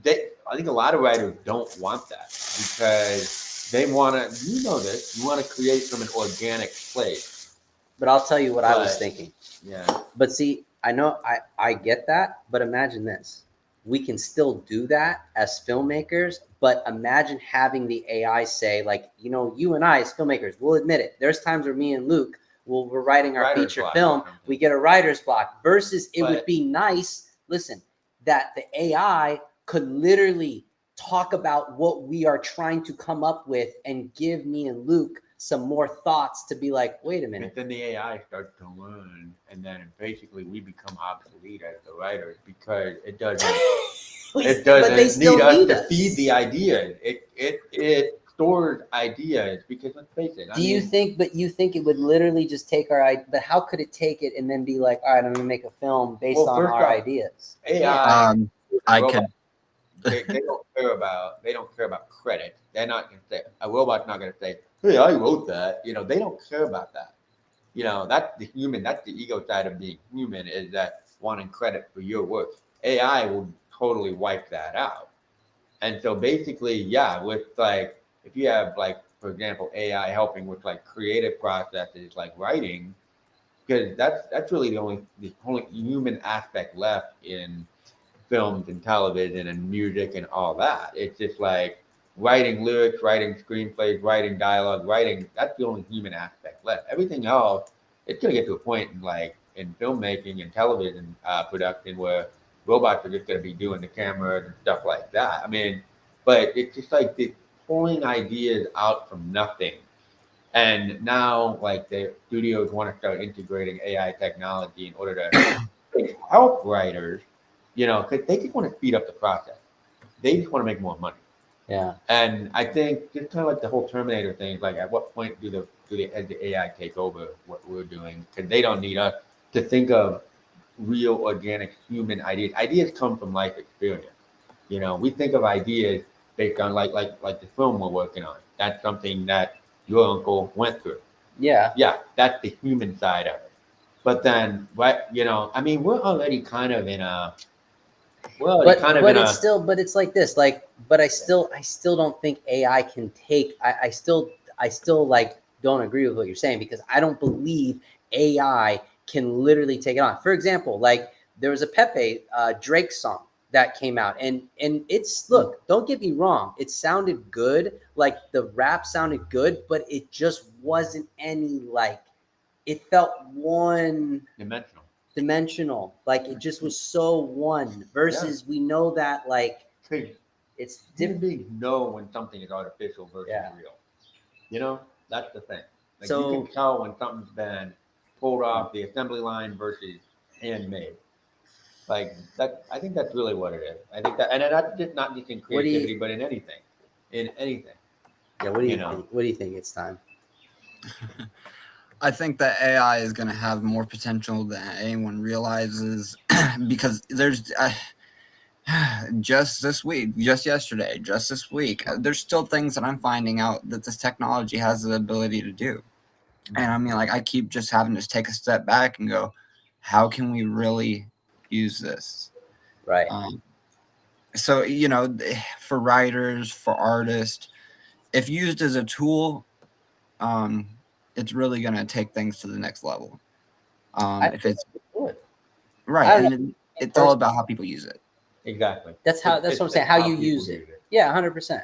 I think a lot of writers don't want that, because they want to, you want to create from an organic place. But I'll tell you what I was thinking. Yeah. But see, I know I get that, but imagine this. We can still do that as filmmakers, but imagine having the AI say, like, you and I as filmmakers, we'll admit it. There's times where me and Luke, we're writing our feature film, we get a writer's block, versus it would be nice, listen, that the AI could literally talk about what we are trying to come up with and give me and Luke some more thoughts to be like, wait a minute. But then the AI starts to learn, and then basically we become obsolete as the writers, because it doesn't need us to feed the ideas. It stores ideas, because let's face it. You think it would literally just take our idea? But how could it take it and then be like, all right, I'm gonna make a film based on our ideas? AI, I could. They don't care about credit. They're not gonna say, a robot's not gonna say, hey, I wrote that. They don't care about that. That's the human, that's the ego side of being human, is that wanting credit for your work. AI will totally wipe that out. And so basically, with like, if you have like, for example, AI helping with like creative processes like writing, because that's really the only human aspect left in films and television and music and all that. It's just like writing lyrics, writing screenplays, writing dialogue, that's the only human aspect left. Everything else, it's gonna get to a point in filmmaking and television production where robots are just gonna be doing the cameras and stuff like that. I mean, but it's just like the pulling ideas out from nothing. And now like the studios want to start integrating AI technology in order to help writers, because they just want to speed up the process. They just want to make more money. Yeah. And I think just kind of like the whole Terminator thing, like at what point do the AI take over what we're doing? Because they don't need us to think of real organic human ideas. Ideas come from life experience. We think of ideas based on like the film we're working on. That's something that your uncle went through. Yeah. Yeah, that's the human side of it. But then, what I mean, we're already kind of in a. But it's like this, like, but I still don't think AI can take. I still like don't agree with what you're saying because I don't believe AI can literally take it on. For example, like there was a Pepe Drake song that came out, and it's look, don't get me wrong, it sounded good, like the rap sounded good, but it just wasn't any like it felt one dimensional, like it just was so one versus we know that like it's Human different. beings know when something is artificial versus real. That's the thing. Like you So can tell when something's been pulled off the assembly line versus handmade. Like that, I think that's really what it is. I think that, and that's just not just in creativity, but in anything, yeah, what do you think it's time? I think that AI is going to have more potential than anyone realizes because there's just this week, there's still things that I'm finding out that this technology has the ability to do. And I mean, like, I keep just having to take a step back and go, how can we really use this? Right. So, for writers, for artists, if used as a tool, it's really going to take things to the next level. If it's right, and it's all about how people use it. Exactly. That's what I'm saying. How you use it. Yeah, 100%.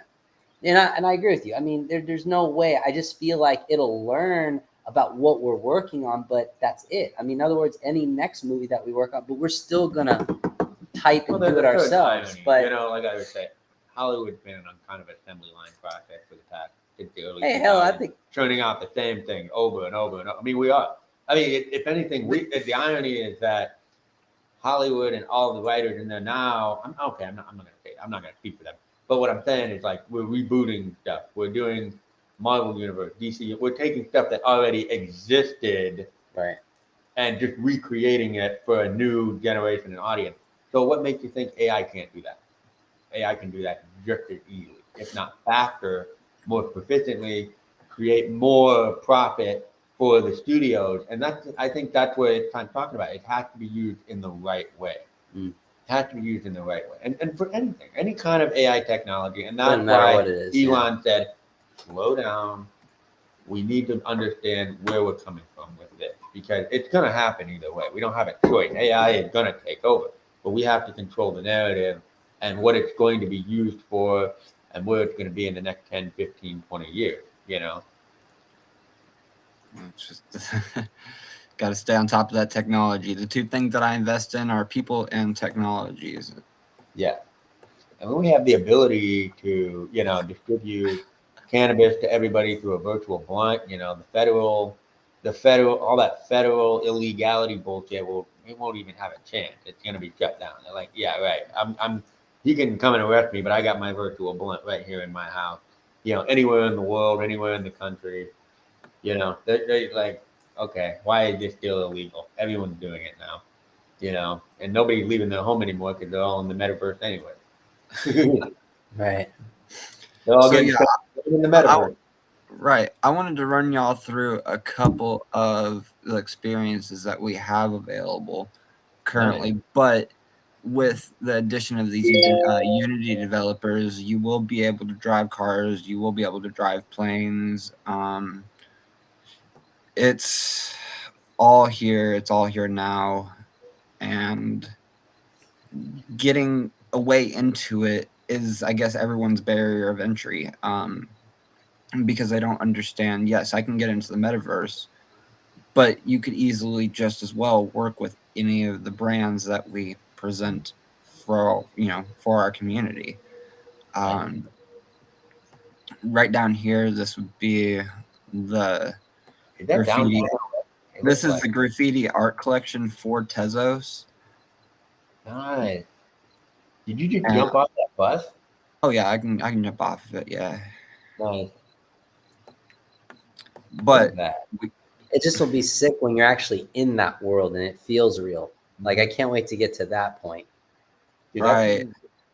And I agree with you. I mean, there's no way. I just feel like it'll learn about what we're working on, but that's it. I mean, in other words, any next movie that we work on, but we're still gonna type and do it ourselves. But like I would say, Hollywood's been on kind of assembly line process for the past since the early 2000s, I think churning out the same thing over and over and over. I mean, we are. I mean, if anything, the irony is that Hollywood and all the writers in there now. I'm not gonna speak for them. But what I'm saying is like we're rebooting stuff. We're doing Marvel Universe, DC. We're taking stuff that already existed, right, and just recreating it for a new generation and audience. So what makes you think AI can't do that? AI can do that just as easily, if not faster, more proficiently, create more profit for the studios. And I think that's what I'm talking about. It has to be used in the right way. It has to be used in the right way. And for anything, any kind of AI technology. And that's why Elon said, slow down. We need to understand where we're coming from with this because it's going to happen either way. We don't have a choice. AI is going to take over, but we have to control the narrative and what it's going to be used for and where it's going to be in the next 10, 15, 20 years, It's just got to stay on top of that technology. The two things that I invest in are people and technologies. Yeah. And when we have the ability to, distribute cannabis to everybody through a virtual blunt, the federal, all that federal illegality bullshit it won't even have a chance. It's going to be shut down. They're like, yeah, right. You can come and arrest me, but I got my virtual blunt right here in my house, anywhere in the world, anywhere in the country, they're like, okay, why is this still illegal? Everyone's doing it now, and nobody's leaving their home anymore because they're all in the metaverse anyway. Right. They're all getting in the metaverse. Right. I wanted to run y'all through a couple of the experiences that we have available currently, but with the addition of these Unity developers, you will be able to drive cars, you will be able to drive planes. It's all here. It's all here now. And getting a way into it is, I guess, everyone's barrier of entry. Because they don't understand, yes, I can get into the metaverse, but you could easily just as well work with any of the brands that we present for our community. Right down here, this would be the graffiti. This is the graffiti art collection for Tezos. Nice. Did you just jump off that bus? Oh yeah, I can jump off of it. Yeah. Nice. But it just will be sick when you're actually in that world and it feels real. Like I can't wait to get to that point. Right.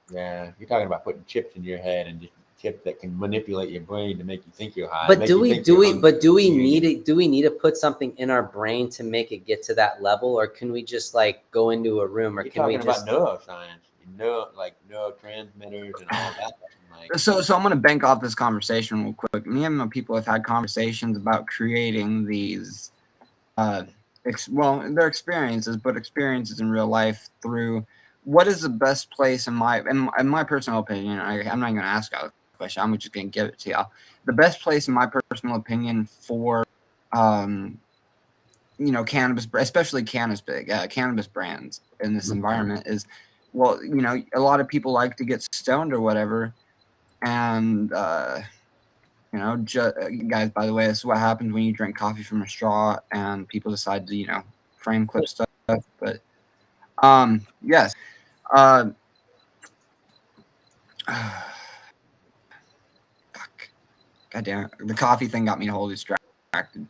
Yeah, you're talking about putting chips in your head and just chip that can manipulate your brain to make you think you're high. But make do you we think you're hungry. do we need to put something in our brain to make it get to that level, or can we just like go into a room, or You're can we talking just about neuroscience, like neurotransmitters and all that. Like, So I'm going to bank off this conversation real quick. Me and my people have had conversations about creating these, they're experiences, but experiences in real life through what is the best place in my personal opinion. I'm not going to ask y'all the question. I'm just going to give it to y'all. The best place, in my personal opinion, for cannabis, especially cannabis brands in this environment is, well, a lot of people like to get stoned or whatever. And, guys, by the way, this is what happens when you drink coffee from a straw and people decide to, frame clip stuff. But, yes. Fuck. God damn it. The coffee thing got me wholly distracted.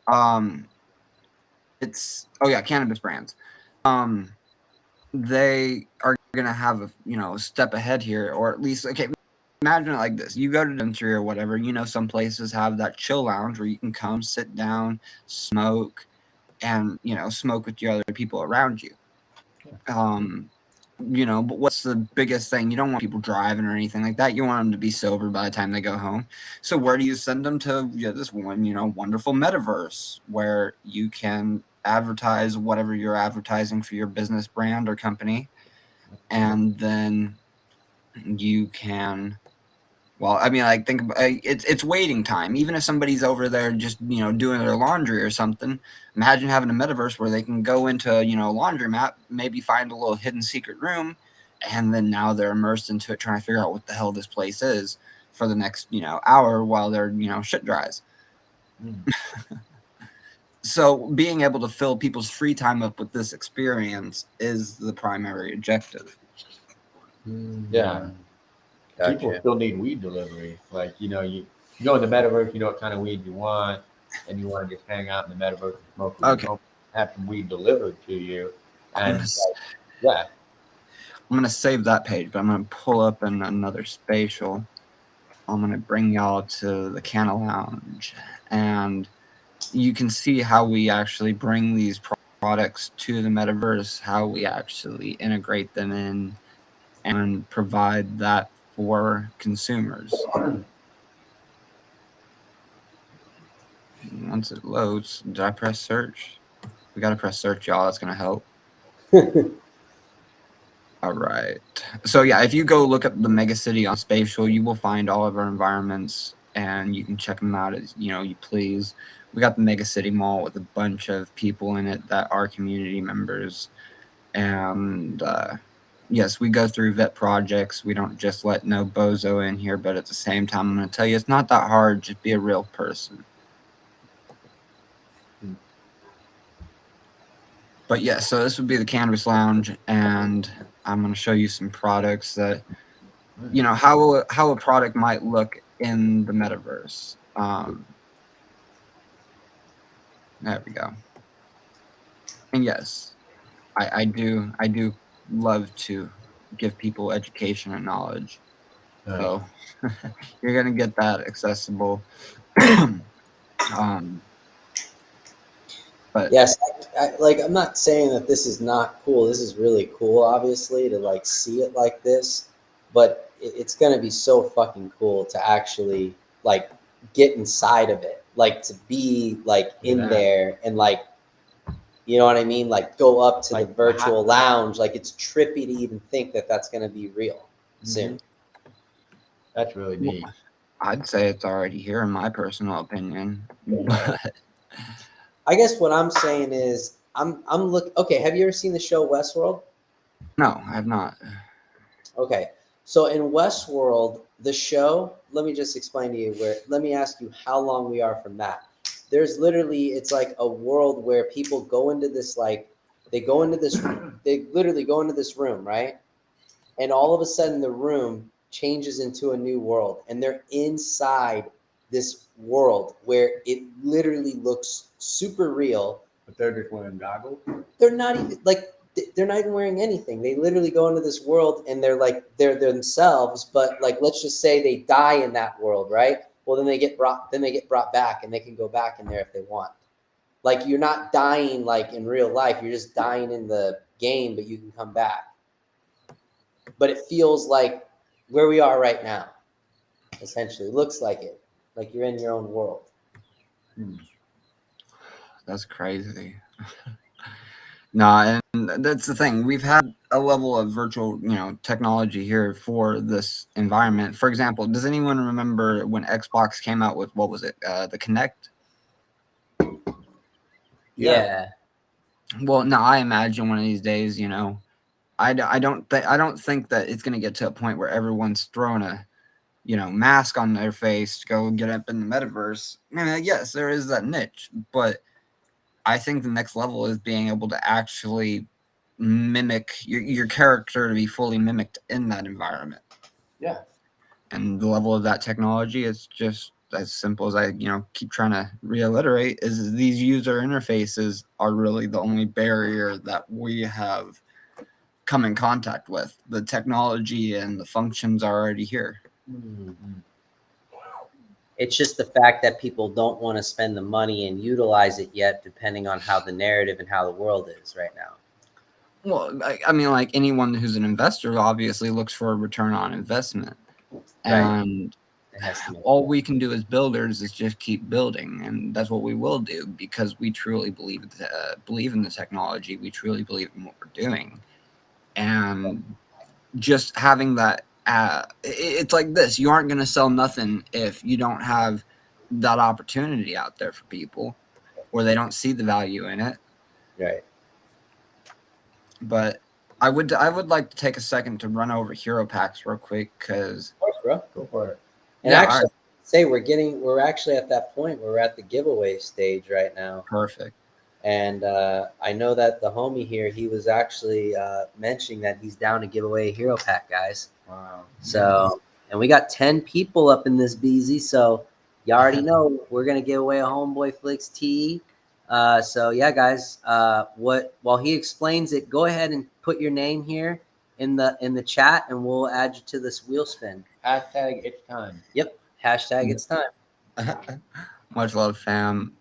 Cannabis brands. They are going to have a step ahead here, or at least, okay, imagine it like this. You go to Dentry or whatever, some places have that chill lounge where you can come sit down, smoke, and smoke with your other people around you. But what's the biggest thing? You don't want people driving or anything like that. You want them to be sober by the time they go home. So where do you send them to? This one, wonderful metaverse where you can advertise whatever you're advertising for your business brand or company, and then you can. Well, I mean, think about it's waiting time. Even if somebody's over there just doing their laundry or something, imagine having a metaverse where they can go into a laundromat, maybe find a little hidden secret room, and then now they're immersed into it, trying to figure out what the hell this place is for the next hour while their shit dries. So being able to fill people's free time up with this experience is the primary objective. Yeah. Gotcha. People still need weed delivery. Like, you go in the metaverse, you know what kind of weed you want, and you want to just hang out in the metaverse and smoke weed. Okay. Have some weed delivered to you. And I'm going to save that page, but I'm going to pull up in another spatial. I'm going to bring y'all to the Canna Lounge, and you can see how we actually bring these products to the metaverse, how we actually integrate them in and provide that for consumers. Once it loads, did I press search? We got to press search, y'all. That's going to help. All right. So yeah, if you go look up the mega city on Spatial, you will find all of our environments, and you can check them out as you please. We got the mega city mall with a bunch of people in it that are community members, and yes, we go through vet projects. We don't just let no bozo in here, but at the same time, I'm going to tell you, it's not that hard. Just be a real person. But yeah, so this would be the Cannabis Lounge, and I'm going to show you some products that, how a product might look in the metaverse. There we go. And yes, I do love to give people education and knowledge. So you're going to get that accessible. But yes, I'm not saying that this is not cool. This is really cool, obviously, to see it like this, but it's going to be so fucking cool to actually get inside of it, to be in there and you know what I mean? Go up to the virtual lounge. It's trippy to even think that that's going to be real soon. That's really neat. I'd say it's already here, in my personal opinion. I guess what I'm saying is, okay, have you ever seen the show Westworld? No, I have not. Okay. So in Westworld, the show, let me just explain to you let me ask you how long we are from that. There's literally, it's like a world where people go into this, they literally go into this room, right? And all of a sudden the room changes into a new world, and they're inside this world where it literally looks super real. But they're just wearing goggles? They're not even they're not even wearing anything. They literally go into this world and they're themselves. But like, let's just say they die in that world, right? Well, then they get brought back, and they can go back in there if they want. Like, you're not dying like in real life. You're just dying in the game, but you can come back. But it feels like where we are right now. Essentially, it looks like it. Like you're in your own world. That's crazy. No, and that's the thing. We've had a level of virtual, technology here for this environment. For example, does anyone remember when Xbox came out with, what was it, the Kinect? Yeah. Well, now I imagine one of these days, I don't think that it's going to get to a point where everyone's throwing a, mask on their face to go get up in the metaverse. I mean, yes, there is that niche, but I think the next level is being able to actually mimic your character to be fully mimicked in that environment. Yeah. And the level of that technology is just as simple as I, keep trying to reiterate, is these user interfaces are really the only barrier that we have come in contact with. The technology and the functions are already here. Mm-hmm. It's just the fact that people don't want to spend the money and utilize it yet, depending on how the narrative and how the world is right now. Well, I mean, like anyone who's an investor obviously looks for a return on investment. Right. And all we can do as builders is just keep building. And that's what we will do, because we truly believe in the technology. We truly believe in what we're doing. And just having that, it's like this. You aren't going to sell nothing if you don't have that opportunity out there for people, or they don't see the value in it. Right. But I would like to take a second to run over hero packs real quick, because of course, bro, go for it. And yeah, actually, say we're actually at that point where we're at the giveaway stage right now. Perfect. And I know that the homie here, he was actually mentioning that he's down to give away a hero pack, guys. Wow. So, and we got 10 people up in this BZ. So you already know we're gonna give away a Homeboi Flicks tee. So yeah, guys. While he explains it, go ahead and put your name here in the chat, and we'll add you to this wheel spin. Hashtag it's time. Yep. Hashtag it's time. Much love, fam.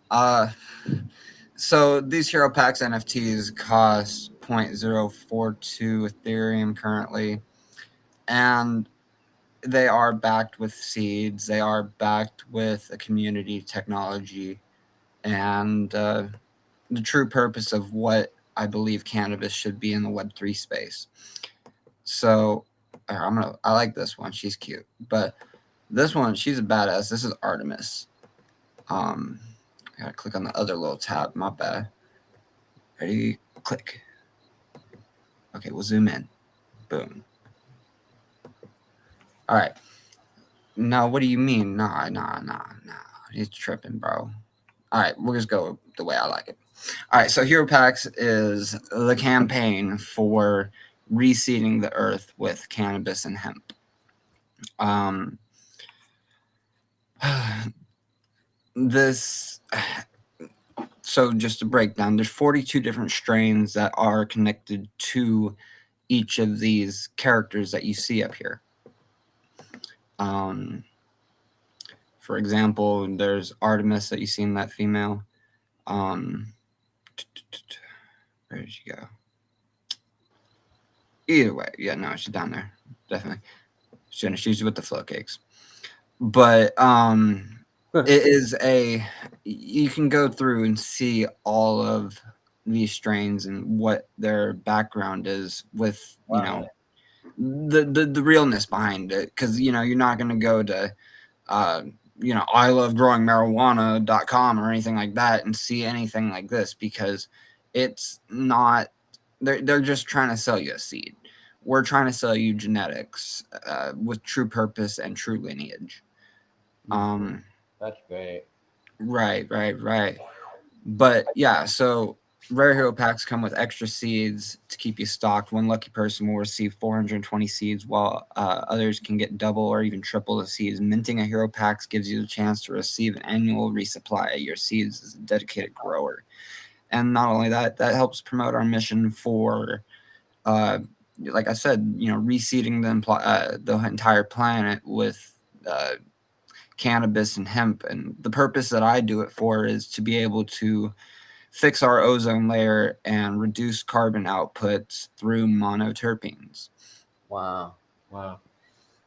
So these hero packs NFTs cost 0.042 Ethereum currently, and they are backed with seeds. They are backed with a community technology, and the true purpose of what I believe cannabis should be in the Web3 space. So I like this one. She's cute, but this one, she's a badass. This is Artemis. I gotta click on the other little tab. My bad. Ready? Click. Okay, we'll zoom in. Boom. All right. No, what do you mean? Nah. He's tripping, bro. All right, we'll just go the way I like it. All right, so Hero Packs is the campaign for reseeding the earth with cannabis and hemp. So just to break down, there's 42 different strains that are connected to each of these characters that you see up here. For example, there's Artemis that you see in that female. Where did she go? Either way, yeah, no, she's down there, definitely. She's with the flow cakes, but it is you can go through and see all of these strains and what their background is with, the realness behind it. Because, you're not going to go to, I love growing marijuana.com or anything like that and see anything like this, because it's not, they're just trying to sell you a seed. We're trying to sell you genetics with true purpose and true lineage. That's great. Right. But yeah, so rare hero packs come with extra seeds to keep you stocked. One lucky person will receive 420 seeds, while others can get double or even triple the seeds. Minting a hero packs gives you the chance to receive an annual resupply of your seeds as a dedicated grower. And not only that, that helps promote our mission for like I said, reseeding the entire planet with cannabis and hemp. And the purpose that I do it for is to be able to fix our ozone layer and reduce carbon outputs through monoterpenes. Wow. Wow.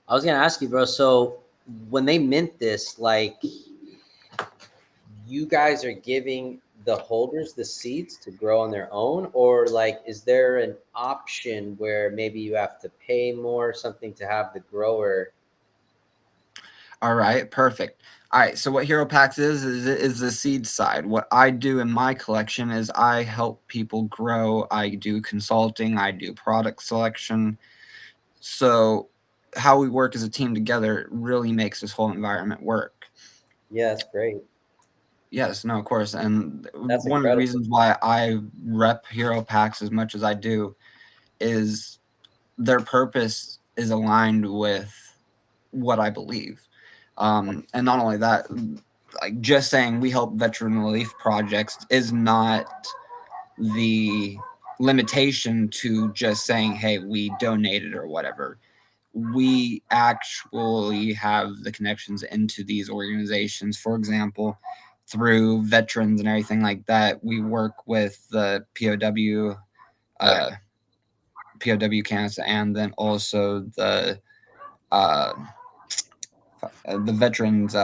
I was gonna ask you, bro. So when they mint this, like, you guys are giving the holders the seeds to grow on their own, or like, is there an option where maybe you have to pay more or something to have the grower? All right, perfect. All right, so what Hero Packs is the seed side. What I do in my collection is I help people grow. I do consulting, I do product selection. So how we work as a team together really makes this whole environment work. Yeah, that's great. Yes, no, of course. And That's one of the incredible. reasons why I rep Hero Packs as much as I do is their purpose is aligned with what I believe. And not only that, like just saying we help veteran relief projects is not the limitation to just saying, hey, we donated or whatever. We actually have the connections into these organizations. For example, through veterans and everything like that, we work with the POW Canada, and then also uh, the veterans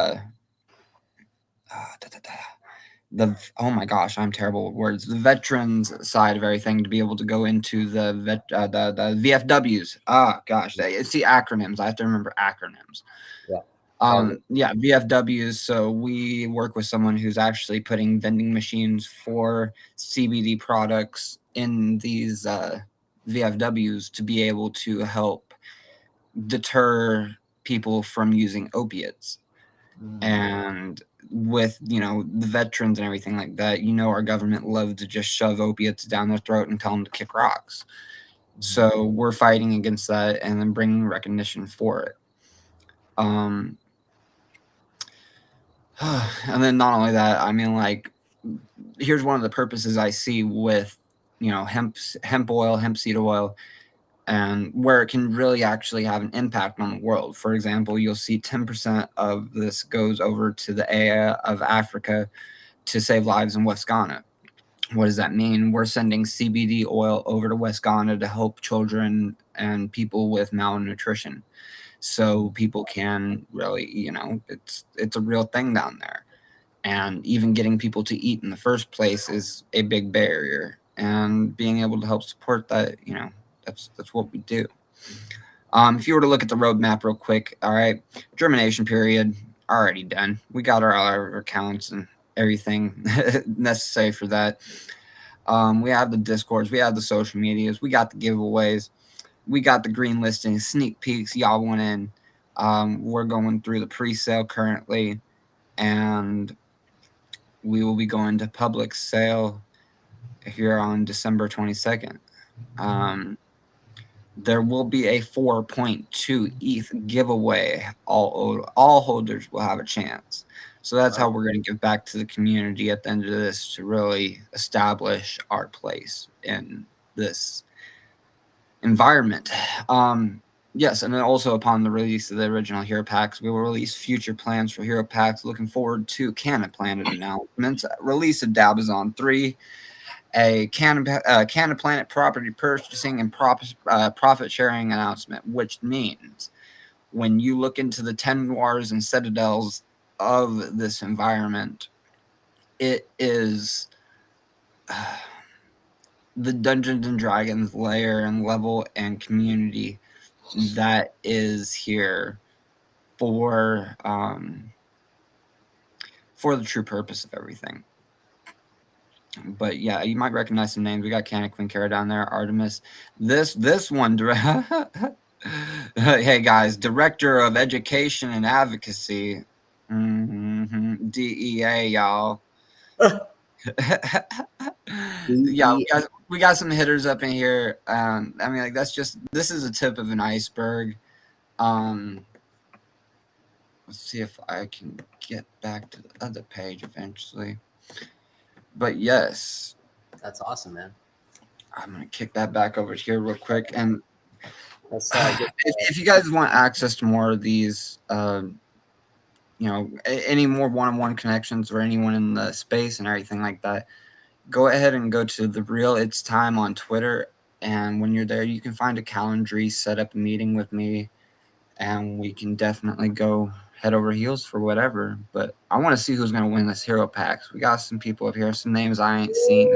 oh my gosh, I'm terrible with words. The veterans side of everything to be able to go into the VFWs. Ah, gosh, it's the acronyms. I have to remember acronyms. Yeah. All good. Yeah, VFWs. So we work with someone who's actually putting vending machines for CBD products in these VFWs to be able to help deter people from using opiates. And with the veterans and everything like that, our government loves to just shove opiates down their throat and tell them to kick rocks. So we're fighting against that and then bringing recognition for it. And then not only that, I mean, like, here's one of the purposes I see with hemp oil, hemp seed oil, and where it can really actually have an impact on the world. For example, you'll see 10% of this goes over to the area of Africa to save lives in West Ghana. What does that mean? We're sending CBD oil over to West Ghana to help children and people with malnutrition. So people can really, it's a real thing down there. And even getting people to eat in the first place is a big barrier. And being able to help support that, that's what we do. If you were to look at the roadmap real quick, all right, germination period already done. We got our accounts and everything necessary for that. We have the Discords, we have the social medias, we got the giveaways, we got the green listings, sneak peeks. Y'all want in? We're going through the pre-sale currently, and we will be going to public sale here on December 22nd. There will be a 4.2 ETH giveaway. All holders will have a chance. So that's how we're going to give back to the community at the end of this to really establish our place in this environment. Yes, and then also upon the release of the original Hero Packs, we will release future plans for Hero Packs. Looking forward to Canna Planet announcements. Release of Dabazon 3. A Canna Planet property purchasing and profit sharing announcement, which means when you look into the 10 wars and citadels of this environment, it is the Dungeons and Dragons layer and level and community that is here for the true purpose of everything. But yeah, you might recognize some names. We got Canna Quinkara down there, Artemis. This one, hey guys, Director of Education and Advocacy, DEA, y'all. Yeah, we got some hitters up in here. I mean, like, this is a tip of an iceberg. Let's see if I can get back to the other page eventually. But yes, That's awesome, man. I'm gonna kick that back over here real quick. And Let's if you guys want access to more of these, any more one-on-one connections or anyone in the space and everything like that, go ahead and go to The Real It's Time on Twitter. And when you're there, you can find a calendar, set up a meeting with me, and we can definitely go head over heels for whatever. But I want to see who's going to win this hero packs. We got some people up here, some names I ain't seen.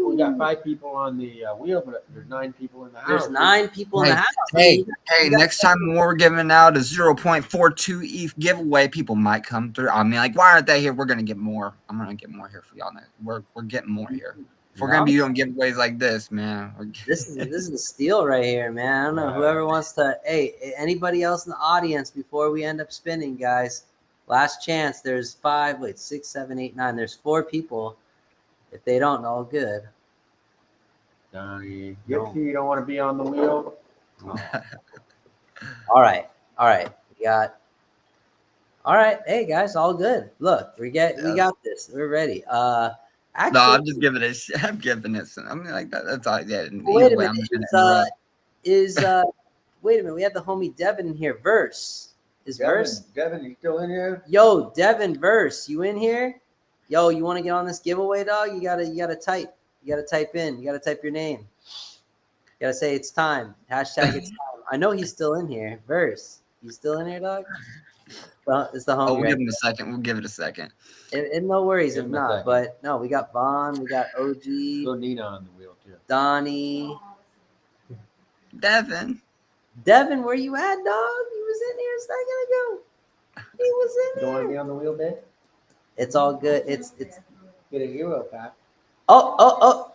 We got 5 people on the wheel, but there's 9 people in the house. There's 9 people in the house. Hey, next time when we're giving out a 0.42 ETH giveaway, people might come through. I mean, like, why aren't they here? We're going to get more. I'm going to get more here for y'all. We're getting more here. If we're going to be doing giveaways like this, man. This is a steal right here, man. I don't know. Whoever wants to, hey, anybody else in the audience before we end up spinning, guys, last chance. There's 6, 7, 8, 9. There's 4 people. If they don't know, good. Donnie, you don't want to be on the wheel. All right. We got. All right, hey guys, all good. Look, we got this. We're ready. Actually, no, I'm just giving it. I'm giving it. I mean, like that. That's all. Yeah. Wait a minute. Wait a minute. We have the homie Devin here. Verse is Verse. Devin, you still in here? Yo, Devin, Verse, you in here? Yo, you want to get on this giveaway, dog? You gotta type. You gotta type in. You gotta type your name. You gotta say it's time. Hashtag it's time. I know he's still in here. Verse, you still in here, dog? Well, it's the homie. We'll give him a second. We'll give it a second. And no worries if not. But no, we got Vaughn. We got OG. Still Nina on the wheel too. Donnie. Devin, where you at, dog? He was in here a second ago. He was in You there. want to be on the wheel, Dave? It's all good. It's Get a hero pack. Oh.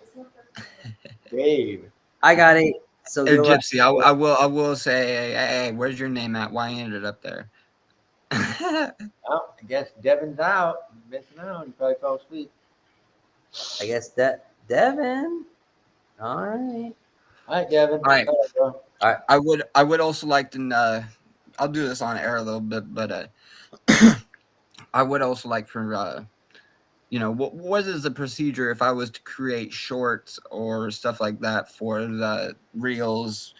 Dave. I got it. So hey, Gypsy, I will say, hey, where's your name at? Why you ended up there? Well, I guess Devin's out. He's missing out. He probably fell asleep. I guess that Devin. All right. All right, Devin. All right. I would also like to. I'll do this on air a little bit, but I would also like for what is the procedure if I was to create shorts or stuff like that for the reels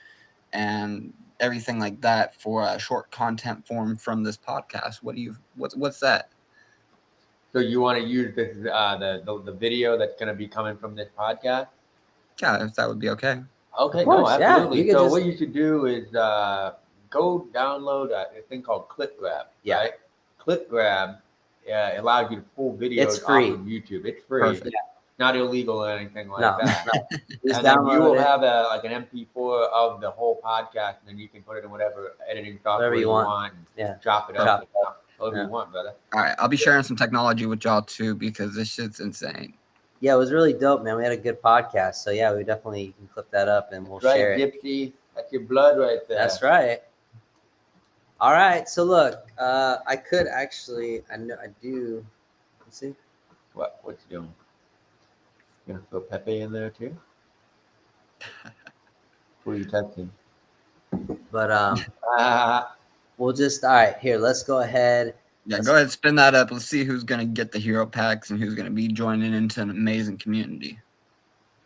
and everything like that for a short content form from this podcast? What's that? So you want to use the video that's going to be coming from this podcast? Yeah, if that would be okay. Okay, course, no, absolutely. yeah. What you should do is go download a thing called Clip Grab. Yeah. Right? Clip Grab allows you to pull videos It's free. off of YouTube. It's free. Perfect. Yeah. Not illegal or anything like that. No. Just And then you will download it. have an MP4 of the whole podcast, and then you can put it in whatever editing software Whatever you want. and Yeah. chop it Chop up. Whatever you want, brother. All right, I'll be sharing some technology with y'all too because this shit's insane. Yeah, it was really dope, man. We had a good podcast. So yeah, we definitely can clip that up and we'll share it. Gypsy. That's your blood right there. That's right. All right. So look, I could actually, I know I do. Let's see. What's you doing? You gonna throw Pepe in there too? Who are you texting? But we'll just, all right, here, let's go ahead. Yeah, go ahead, spin that up. Let's see who's gonna get the hero packs and who's gonna be joining into an amazing community.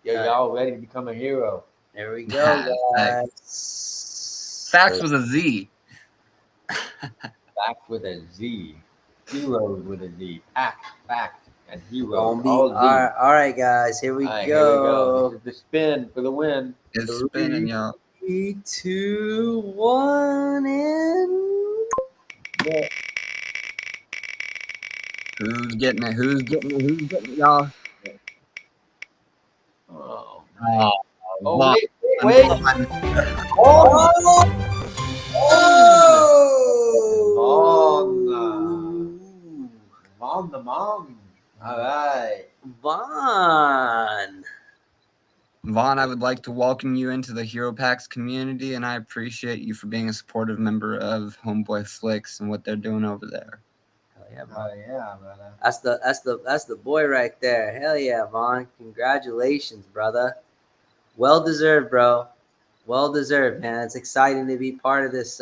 Y'all ready to become a hero? There we go, guys. Facts with a Z. Fact with a Z. Heroes with a Z. Fact, and heroes. All right, guys, here we go. Here we go. This is the spin for the win. It's spinning, y'all. 3, 2, 1, and Yeah. Who's getting it? Who's getting it, y'all? Oh, Vaughn. wait. oh, Mom, the mom. All right. Vaughn. Vaughn, I would like to welcome you into the Hero Packs community, and I appreciate you for being a supportive member of Homeboi Flicks and what they're doing over there. Hell yeah, bro. Yeah, brother. That's the boy right there. Hell yeah, Vaughn. Congratulations, brother. Well deserved, bro. Well deserved, man. It's exciting to be part of this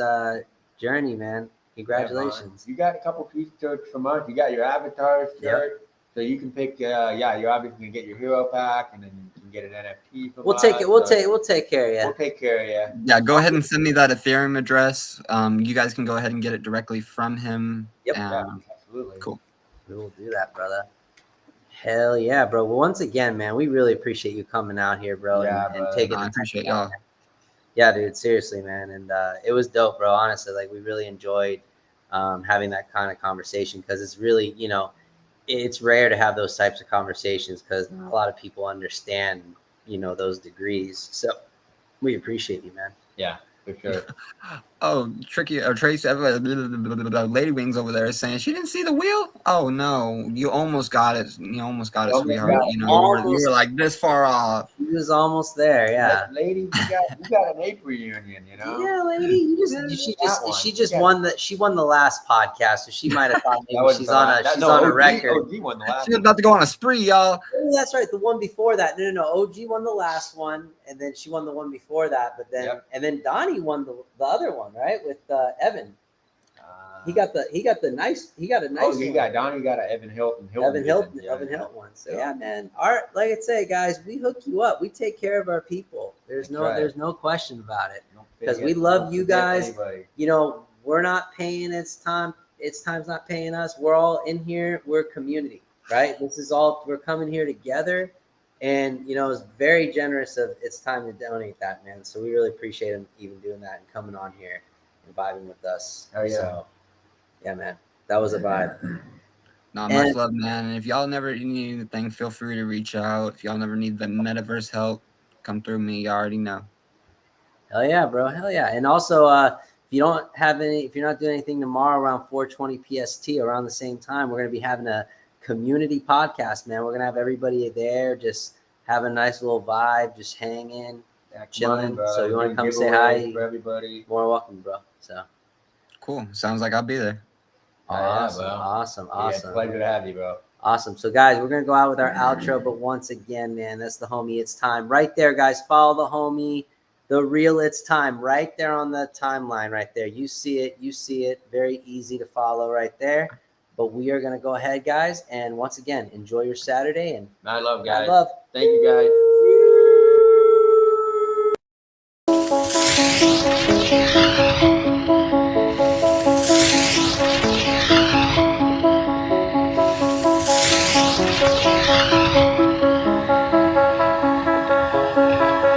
journey, man. Congratulations. Yeah, you got a couple t-shirts from us. You got your avatar shirt. So you can pick, you're obviously going to get your hero pack, and then you can get an NFT from We'll us. take it. We'll take care of you. We'll take care of you. Yeah, go ahead and send me that Ethereum address. You guys can go ahead and get it directly from him. Yep. Yeah, absolutely. Cool. We will do that, brother. Hell yeah, bro. Well, once again, man, we really appreciate you coming out here, bro, Yeah, and brother. taking. I the appreciate time. y'all. Yeah, dude. Seriously, man, and it was dope, bro. Honestly, like we really enjoyed having that kind of conversation because it's really, you know, it's rare to have those types of conversations because not a lot of people understand, you know, those degrees. So we appreciate you, man. Yeah, for sure. Oh, Tricky or Trace, Lady Wings over there is saying she didn't see the wheel. Oh no, you almost got it. You almost got it, Almost sweetheart. got it. You know, you were like this far off. He was almost there, yeah. Lady, you got an ape reunion, you know? Yeah, lady. She just won the last podcast, so she might have thought maybe she's on a record. OG won the last She was about to go on a spree, y'all. Oh, that's right. The one before that. No. OG won the last one, and then she won the one before that. But then and then Donnie won the other one, right? With Evan. He got a nice. Oh, Donnie got an Evan Hilton. Evan Hilton one. So yeah, man. Like I say, guys, we hook you up. We take care of our people. There's no question about it. Because we love you guys. You know, we're not paying. It's time's not paying us. We're all in here. We're community, right? This is all. We're coming here together, and you know, it's very generous of It's time to donate that, man. So we really appreciate him even doing that and coming on here and vibing with us. Oh yeah. So, yeah, man, that was a vibe. Not much love, man. And if y'all never need anything, feel free to reach out. If y'all never need the metaverse help, come through me. You already know. Hell yeah, bro. Hell yeah. And also, if you're not doing anything tomorrow around 4:20 PST, around the same time, we're gonna be having a community podcast, man. We're gonna have everybody there, just have a nice little vibe, just hanging, chilling. So you want to come say hi? For everybody. More welcome, bro. So Cool. Sounds like I'll be there. Awesome. Yeah, pleasure to have you, bro. Awesome. So, guys, we're going to go out with our outro. But once again, man, that's the homie. It's time. Right there, guys. Follow the homie. The real It's Time. Right there on the timeline right there. You see it. Very easy to follow right there. But we are going to go ahead, guys. And once again, enjoy your Saturday. And I love, guys. love. Thank you, guys.